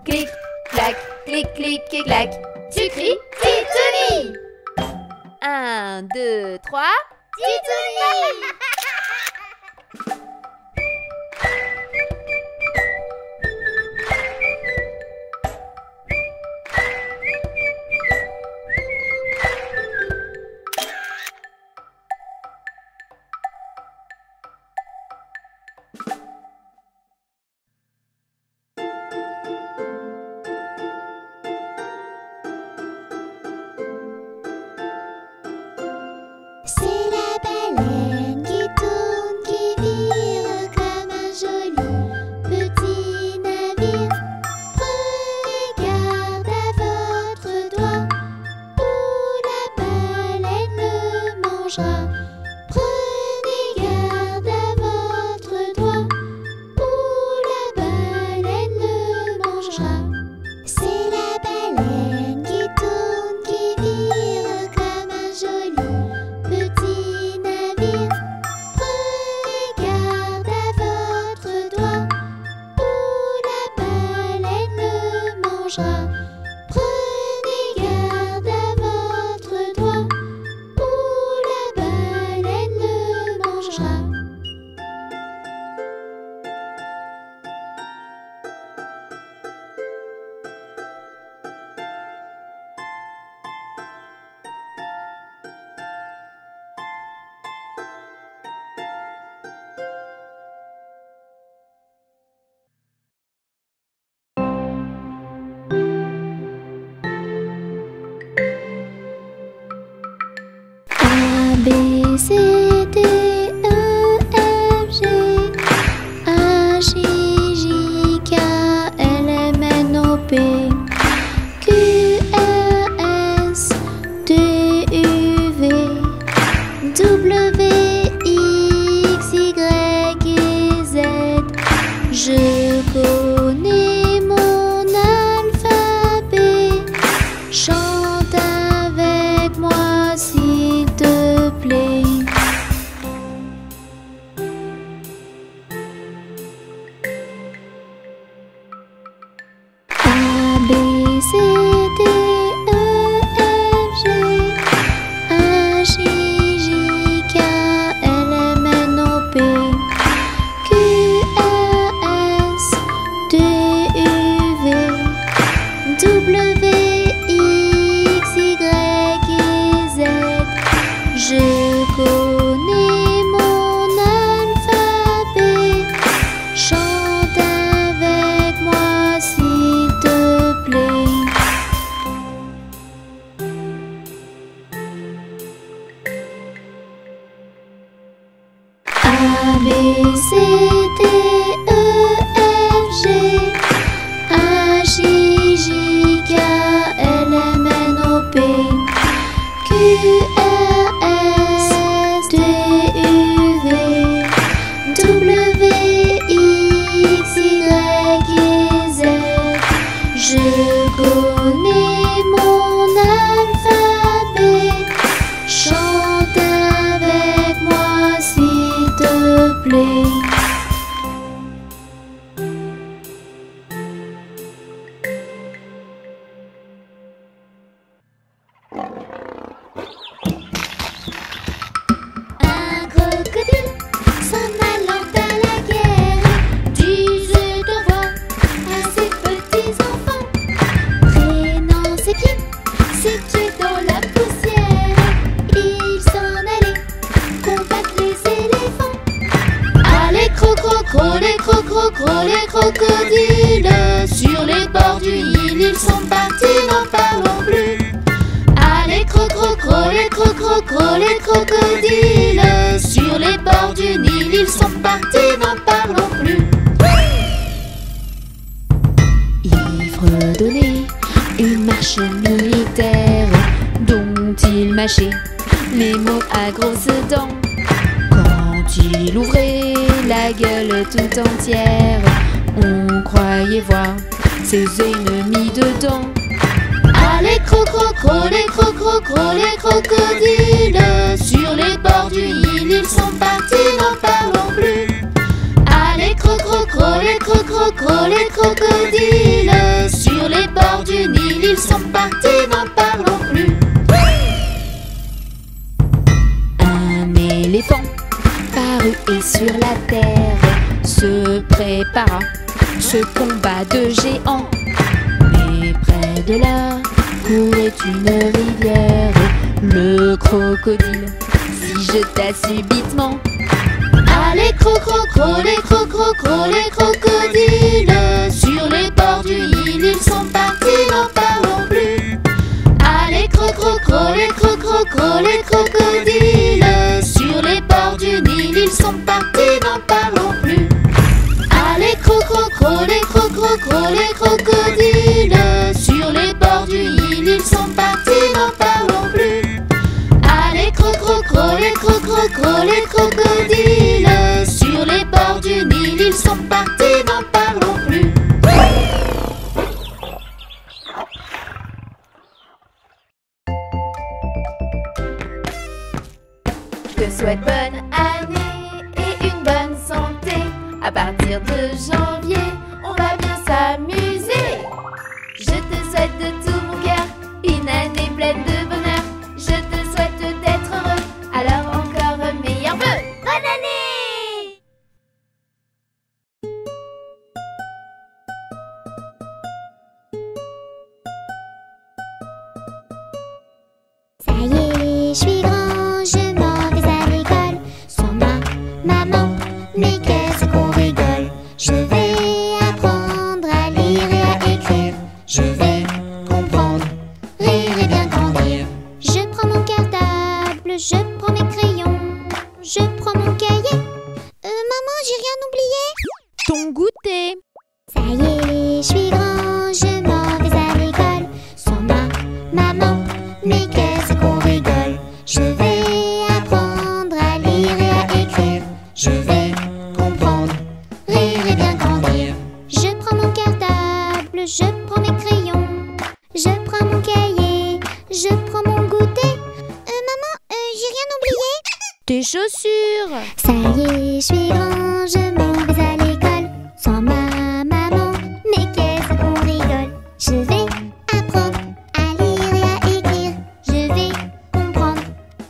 Clic, clac, clic, clic et clac, tu cries Titouni. 1, 2, 3, Titouni. C'est la baleine qui tourne, qui vire comme un joli petit navire. Prenez garde à votre doigt, ou la baleine le mangera. Prenez garde à votre doigt, ou la baleine le mangera. C'est la baleine qui tourne, qui vire comme un joli petit navire. Prenez garde à votre doigt, ou la baleine le mangera. Prenez garde à votre doigt, ou la baleine B, C, D, E, F, G, H, I, J, K, L, M, N, O, P, Q, R, S, T, U, V, W, X, Y et Z. Je connais mon alphabet. Chante avec moi s'il te plaît. A, B, C, D, E, F, G, H, I, J, K, L, M, N, O, P, Q, R, S, T, U, V, W, X, Y et Z. Je connais mon alphabet. Chante avec moi s'il te plaît. A, B, C, D, E, F, G, H, I, J, K, L, M, N, O, P, Q, R, S, T, U, V, W, X, Y et Z. Je connais mon alphabet. Chante avec moi s'il te plaît. Un crocodile s'en allant à la guerre disait au revoir à ses petits enfants, traînant ses pieds, ses pieds dans la poussière. Il s'en allait combattre les éléphants. Allez crocro, les crocro, les crocodiles sur les bords du Nil, ils sont partis, n'en parlons plus. Allez crocro, les crocodiles sur les bords du Nil, ils sont partis, n'en parlons plus. Il fredonnait une marche militaire dont il mâchait les mots à grosses dents. Quand il ouvrait la gueule tout entière, on croyait voir ses ennemis dedans. Allez crocro, les crocodiles sur les bords du Nil, ils sont partis, n'en parlons plus. Allez crocro, les crocodiles sur les bords du Nil, ils sont partis, n'en parlons plus. Un éléphant parut et sur la terre se prépara ce combat de géants. Mais près de là courait une rivière. Le crocodile s'y jeta subitement. Allez crocro, les crocodiles sur les bords du Nil, ils sont partis, n'en parlons plus. Allez crocro, les crocodiles sur les bords du Nil, ils sont partis, n'en parlons plus. Allez crocro, les crocodiles sur les bords du Nil, ils sont partis, n'en parlons plus. Allez crocro, les crocodiles sur les bords du Nil, ils sont partis, n'en parlons plus. Je te souhaite bonne année et une bonne santé. À partir de janvier, on va bien s'amuser. Je te souhaite de tout mon cœur une année pleine de bonheur. Je te souhaite d'être heureux, alors encore meilleurs vœux. Bonne année! Ça y est, je suis grand, je m'en vais à l'école. Sans ma maman, mais qu'est-ce qu'on rigole. Je vais apprendre à lire et à écrire. Je vais comprendre, rire et bien grandir. Je prends mon cartable, je prends mes crayons, je prends mon cahier. Maman, j'ai rien oublié. Ton goûter. Ça y est, je suis grand, je m'en vais à l'école. Sans ma maman, mais qu'est-ce qu'on rigole. Je vais apprendre à lire et à écrire. Je vais comprendre, rire et bien grandir. Je prends mon cartable, je prends mes crayons, je prends mon cahier, je prends mon goûter. Maman, j'ai rien oublié. Tes chaussures. Ça y est, je suis grand, je m'en vais à l'école. Sans ma maman, mais qu'est-ce qu'on rigole. Je vais apprendre à lire et à écrire. Je vais comprendre,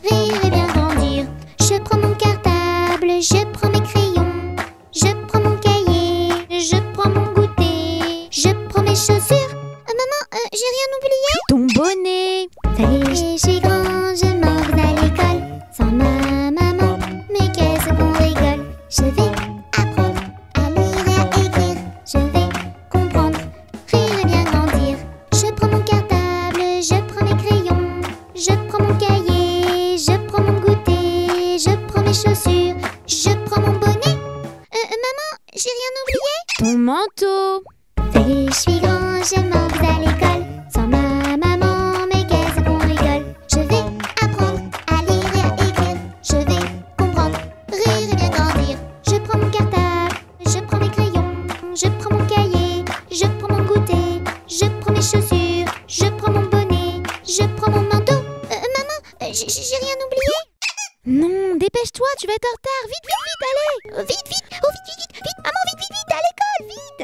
rire et bien grandir. Je prends mon cartable, je prends mes crayons, je prends mon cahier, je prends mon goûter, je prends mes chaussures. Maman, j'ai rien oublié. Ton bonnet. Ça y est, je suis grand, je m'en vais à l'école. Sans ma maman, mais qu'est-ce qu'on rigole. Je vais apprendre à lire et à écrire. Je vais comprendre, rire et bien grandir. Je prends mon cartable, je prends mes crayons, je prends mon cahier, je prends mon goûter, je prends mes chaussures, je prends mon bonnet. Maman, j'ai rien oublié. Ton manteau. Ça y est, je suis grand, je m'en vais à l'école. Sans ma maman, mais qu'est-ce qu'on rigole. Je vais apprendre à lire et à écrire. Je vais comprendre, rire et bien grandir. Je prends mon cartable, je prends mes crayons, je prends mon cahier, je prends mon goûter, je prends mes chaussures, je prends mon bonnet, je prends mon manteau. Maman, j'ai rien oublié. Non, dépêche-toi, tu vas être en retard. Vite, vite, vite, allez. Vite, vite, oh vite, vite, vite, vite, maman, vite, vite, vite, à l'école, vite.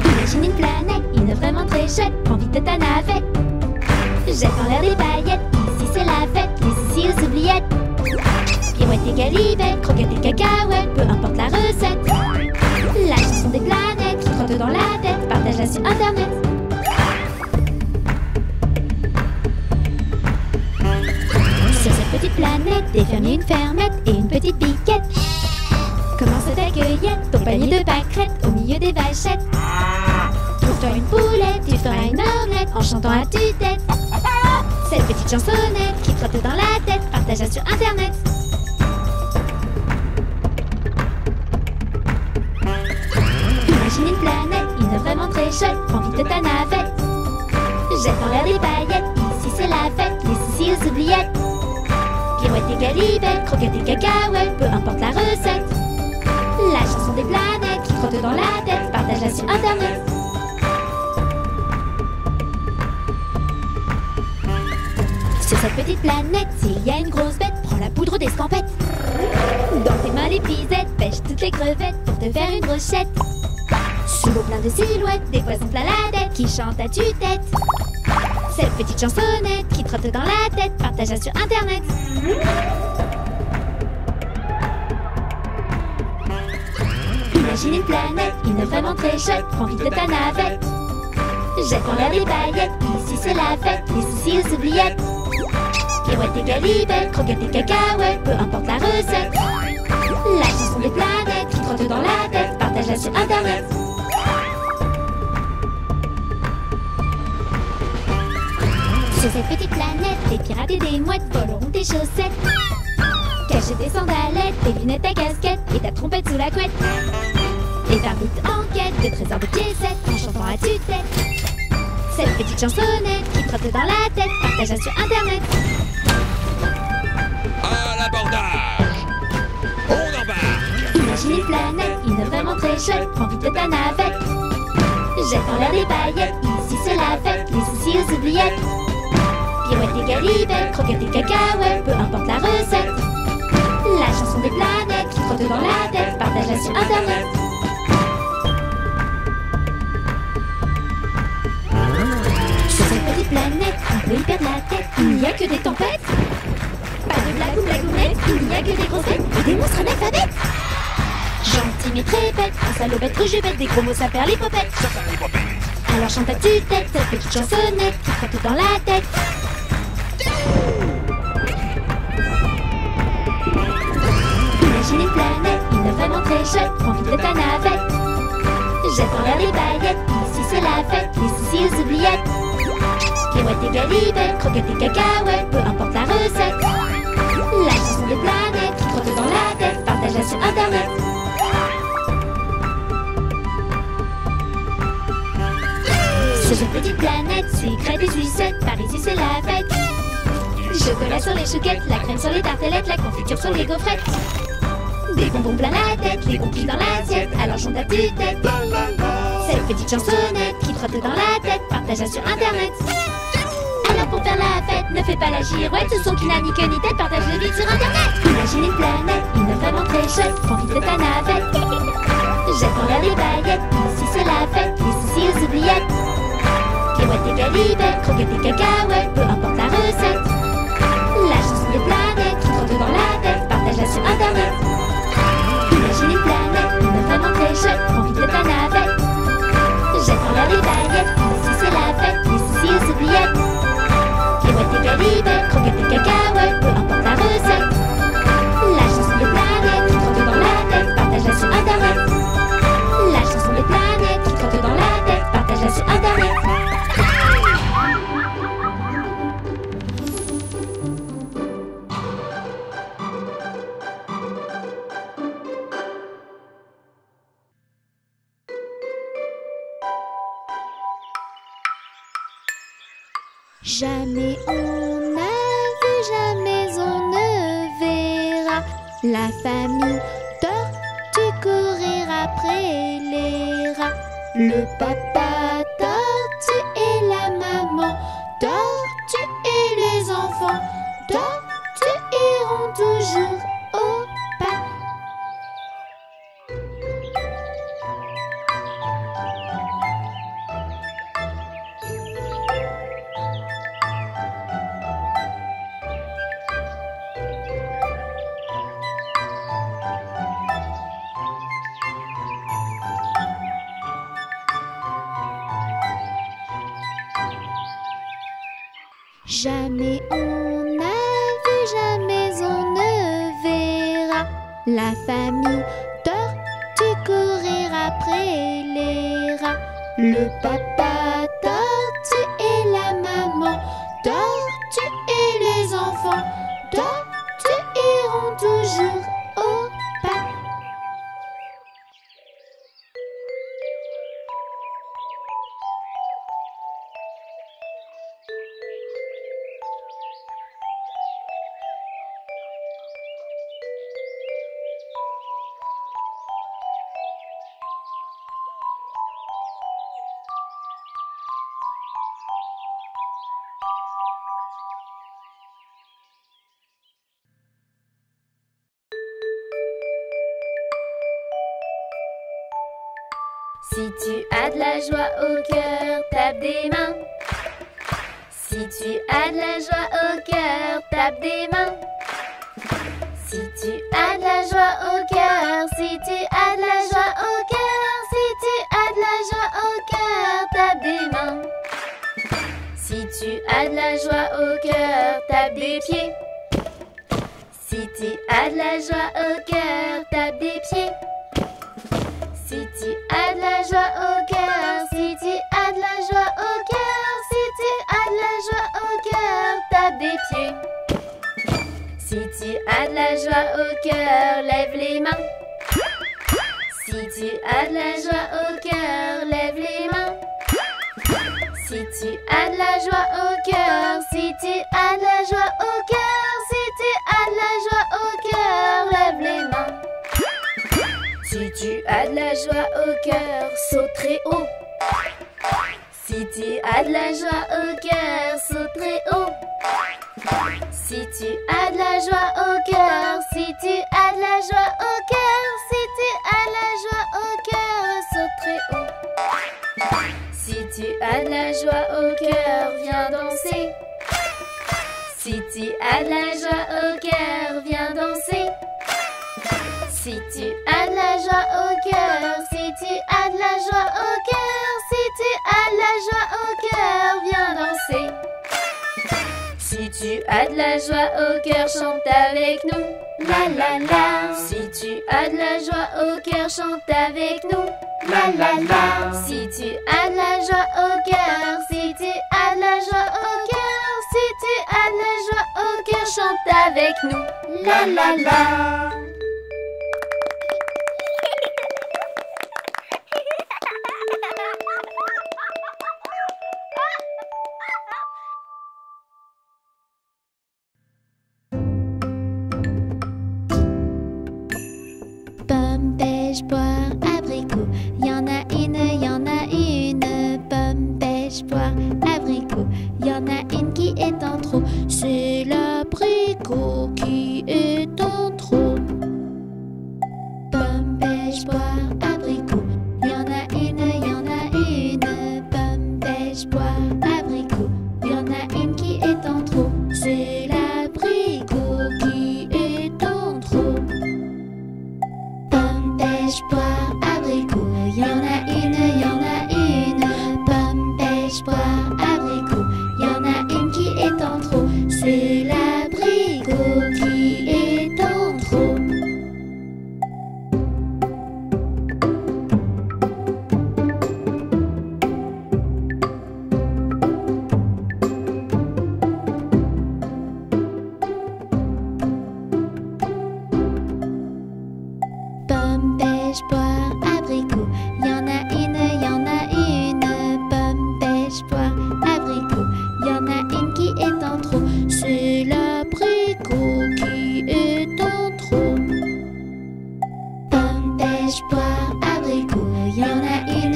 Imagine une planète, une vraiment très chouette. Prends vite ta navette. Jette en l'air des paillettes. Ici c'est la fête, les ici aux oubliettes. Pirouette et galivette, croquettes et cacahuètes, peu importe la recette. La chanson des planètes qui trottent dans la tête, partage-la sur internet. Sur cette petite planète, des fermiers, une fermette et une petite biquette. Commence ta cueillette, ton panier de pâquerettes au milieu des vachettes. Trouve-toi une poulette, tu feras une omelette en chantant à tue-tête. Cette petite chansonnette qui trotte dans la tête, partage-la sur internet. Imagine une planète, une vraiment très chouette, prends vite ta navette. Jette en l'air des paillettes, ici c'est la fête, les ici aux oubliettes. Pirouette et galivette, croquettes et cacahuètes, peu importe la recette. La chanson des planètes qui trottent dans la tête, partage-la sur internet. Sur cette petite planète, s'il y a une grosse bête, prends la poudre d'escampette. Dans tes mains l'épisette, pêche toutes les crevettes pour te faire une brochette. Sous l'eau plein de silhouettes, des poissons plein la tête qui chantent à tue-tête. Cette petite chansonnette qui trotte dans la tête, partage-la sur internet. Imagine une planète, une vraiment très chouette, prends vite ta navette. Jette en l'air des paillettes, ici c'est la fête, les ici aux oubliettes. Pirouette et galivette, croquettes et cacahuètes, peu importe la recette. La chanson des planètes qui trottent dans la tête, partage-la sur internet. Sur cette petite planète, des pirates et des mouettes voleront tes chaussettes. Cache tes sandalettes, tes lunettes, ta casquette et ta trompette sous la couette. Et par vite en quête de trésors de piécettes en chantant à tue-tête. Cette petite chansonnette qui trotte dans la tête, partage-la sur internet. À l'abordage! On embarque! Imagine une planète, une vraiment très chouette, prends vite ta navette. Jette en l'air des paillettes, ici c'est la fête, les ici aux oubliettes. Pirouette et galivette, croquettes et cacahuètes, peu importe la recette. La chanson des planètes qui trottent dans la tête, partage-la sur internet. Sur cette petite planète, on peut y perdre la tête, il n'y a que des tempêtes. Pas de blague ou blagounette, il n'y a que des grosses bêtes et des monstres analphabètes. Gentil mais très bête, un salaud bête rejubette, des gros mots ça perd les popettes. Alors chante à tue-tête, cette petite chansonnette qui trotte dans la tête. chut, prends vite ta navette. Jette en l'air les paillettes, ici c'est la fête, les soucis aux oubliettes. Kéouette et galipettes, croquettes et cacahuètes, peu importe la recette. La chanson des planètes qui trotte dans la tête, partage-la sur internet. Sur une petite planète, sucrète et sucette, par ici c'est la fête. Chocolat sur les chouquettes, la crème sur les tartelettes, la confiture sur les gaufrettes. Des bonbons plein la tête, les gonflis dans l'assiette, alors chante ta petite tête. Cette petite chansonnette qui trotte dans la tête, partage-la sur internet. Alors pour faire la fête, ne fais pas la girouette, ce son qui n'a ni queue ni tête, partage-le vite sur internet. Imagine une planète, une vraiment très chouette, prends vite ta navette. Jette en l'air les baguettes, ici c'est la fête, les soucis aux oubliettes. Kéouette et galipettes, croquettes et cacahuètes, peu importe la recette. La chanson des planètes qui trotte dans la tête, partage-la sur internet. Imagine une planète, une vraiment très chouette, prends vite ta navette. Jette en l'air les baguettes, ici c'est la fête, les soucis aux oubliettes. Kéouette et galipettes, croquettes et cacahuètes, peu importe la recette. La chanson des planètes qui trotte dans la tête, partage-la sur internet. La chanson des planètes qui trotte dans la tête, partage-la sur internet. Jamais on n'a vu, jamais on ne verra la famille tortue courir après les rats. Le papa tortue et la maman tortue et les enfants tortues iront toujours au pas. Jamais on n'a vu, jamais on ne verra la famille tortue courir après les rats. Le papa tortue et la maman tortue et les enfants tortues iront toujours au pas. Si tu as de la joie au cœur, tape des mains. Si tu as de la joie au cœur, tape des mains. Si tu as de la joie au cœur, si tu as de la joie au cœur, si tu as de la joie au cœur, tape des mains. Si tu as de la joie au cœur, tape des pieds. Si tu as de la joie au cœur, tape des pieds. Si tu as de la joie au cœur, si tu as de la joie au cœur, si tu as de la joie au cœur, tape des pieds. Si tu as de la joie au cœur, lève les mains. Si tu as de la joie au cœur, lève les mains. Si tu as de la joie au cœur, si tu as de la joie au cœur, si tu as de la joie au cœur, lève les mains. Si tu as de la joie au cœur, saute très haut. Si tu as de la joie au cœur, saute très haut. Si tu as de la joie au cœur, si tu as de la joie au cœur, si tu as de la joie au cœur, saute très haut. Si tu as de la joie au cœur, viens danser. Si tu as de la joie au cœur, viens danser. Si tu as de la joie au cœur, si tu as de la joie au cœur, si tu as de la joie au cœur, viens danser. Si tu as de la joie au cœur, chante avec nous. La la la. Si tu as de la joie au cœur, chante avec nous. La la la. Si tu as de la joie au cœur, si tu as de la joie au cœur, si tu as de la joie au cœur, chante avec nous. La la la. Pomme, pêche, poire, abricot. Y'en a une. Pomme, pêche, poire, abricot. Y'en a une qui est en trop. C'est l'abricot qui est en trop. Pomme, pêche, poire, abricot. Y'en a une. Pomme, pêche, poire, abricot. Y'en a une qui est en trop. C'est l'abricot qui est en trop. Pomme, pêche, poire, abricot. Y'en a une. Pomme, pêche, poire, abricot. Y'en a une qui est en trop. C'est l'abricot qui est en trop. Pomme, pêche, poire, abricot. Y'en a une. Pomme, pêche, poire, abricot. Y'en a une qui est en trop. C'est l'abricot qui est en trop. Pomme, pêche, poire, abricot. Y'en a une.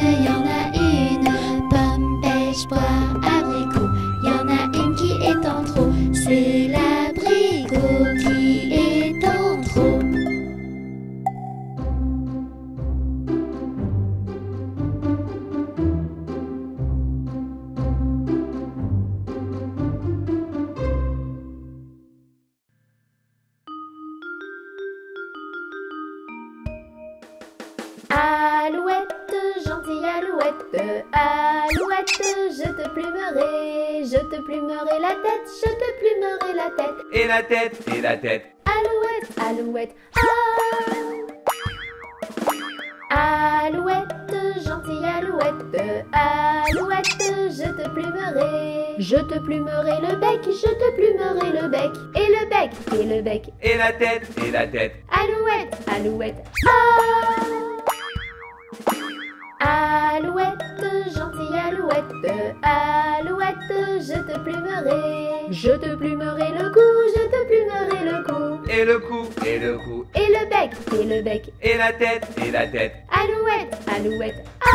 Pomme, pêche, poire, abricot. Y'en a une qui est en trop. C'est l'abricot qui est en trop. Alouette, gentille alouette, alouette, je te plumerai la tête, je te plumerai la tête. Et la tête, et la tête. Alouette, alouette, ah. Alouette, gentille alouette, alouette, je te plumerai le bec, je te plumerai le bec. Et le bec, et le bec. Et la tête, et la tête. Alouette, alouette, ah. Alouette, gentille alouette, alouette, je te plumerai le cou, je te plumerai le cou. Et le cou, et le cou. Et le bec, et le bec. Et la tête, et la tête. Alouette, alouette, ah.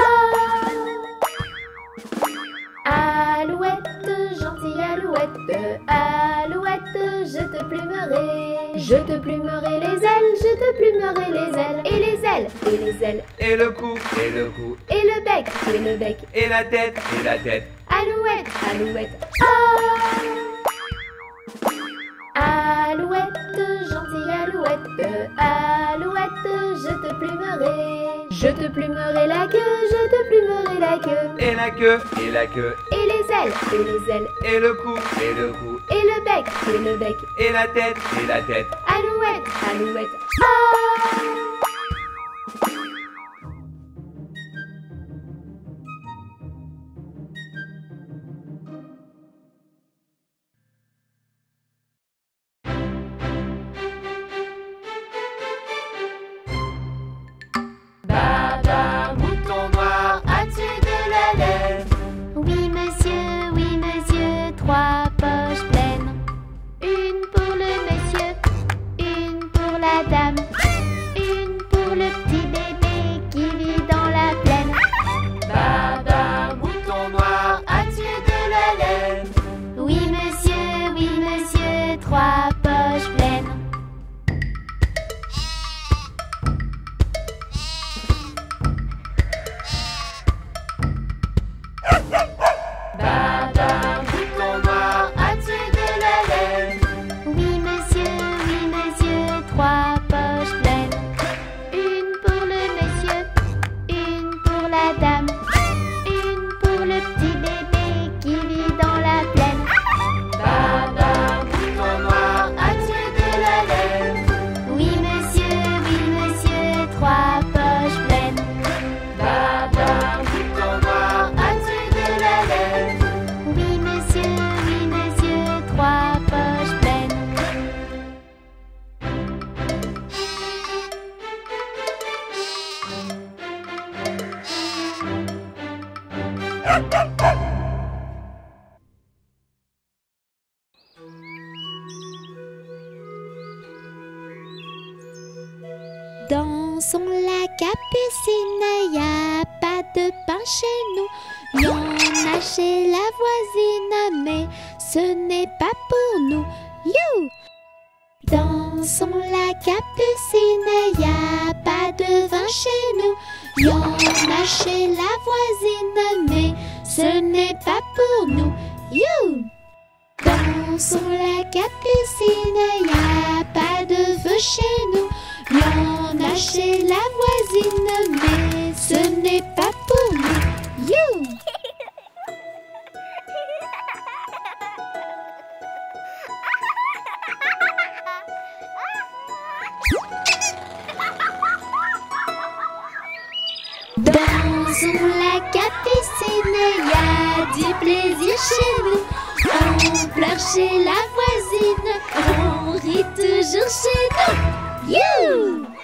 Alouette, gentille alouette, alouette, je te plumerai les ailes, je te plumerai les ailes. Et les ailes, et les ailes. Et le cou, et le cou. Et le bec, et le bec. Et la tête, et la tête. Alouette, alouette, ah. Alouette, gentille alouette, alouette, je te plumerai la queue, je te plumerai la queue. Et la queue, et la queue. Et les ailes, et les ailes. Et le cou, et le cou. Et le bec, et le bec. Et la tête, et la tête. Alouette, alouette, ah. Baba, mouton noir, as-tu de la laine? Oui monsieur, 3 poches pleines. Une pour le monsieur, une pour la dame, une Dansons la capucine, y a pas de pain chez nous. Y en a chez la voisine, mais ce n'est pas pour nous. You! Dansons la capucine, y a pas de vin chez nous. Y en a chez la voisine, mais ce n'est pas pour nous. You! Dansons la capucine, y a pas de feu chez nous. Y en a chez la voisine, mais ce n'est pas pour nous. You! Dansons la capucine, y a du plaisir chez nous. On pleure chez la voisine, on rit toujours chez nous. You!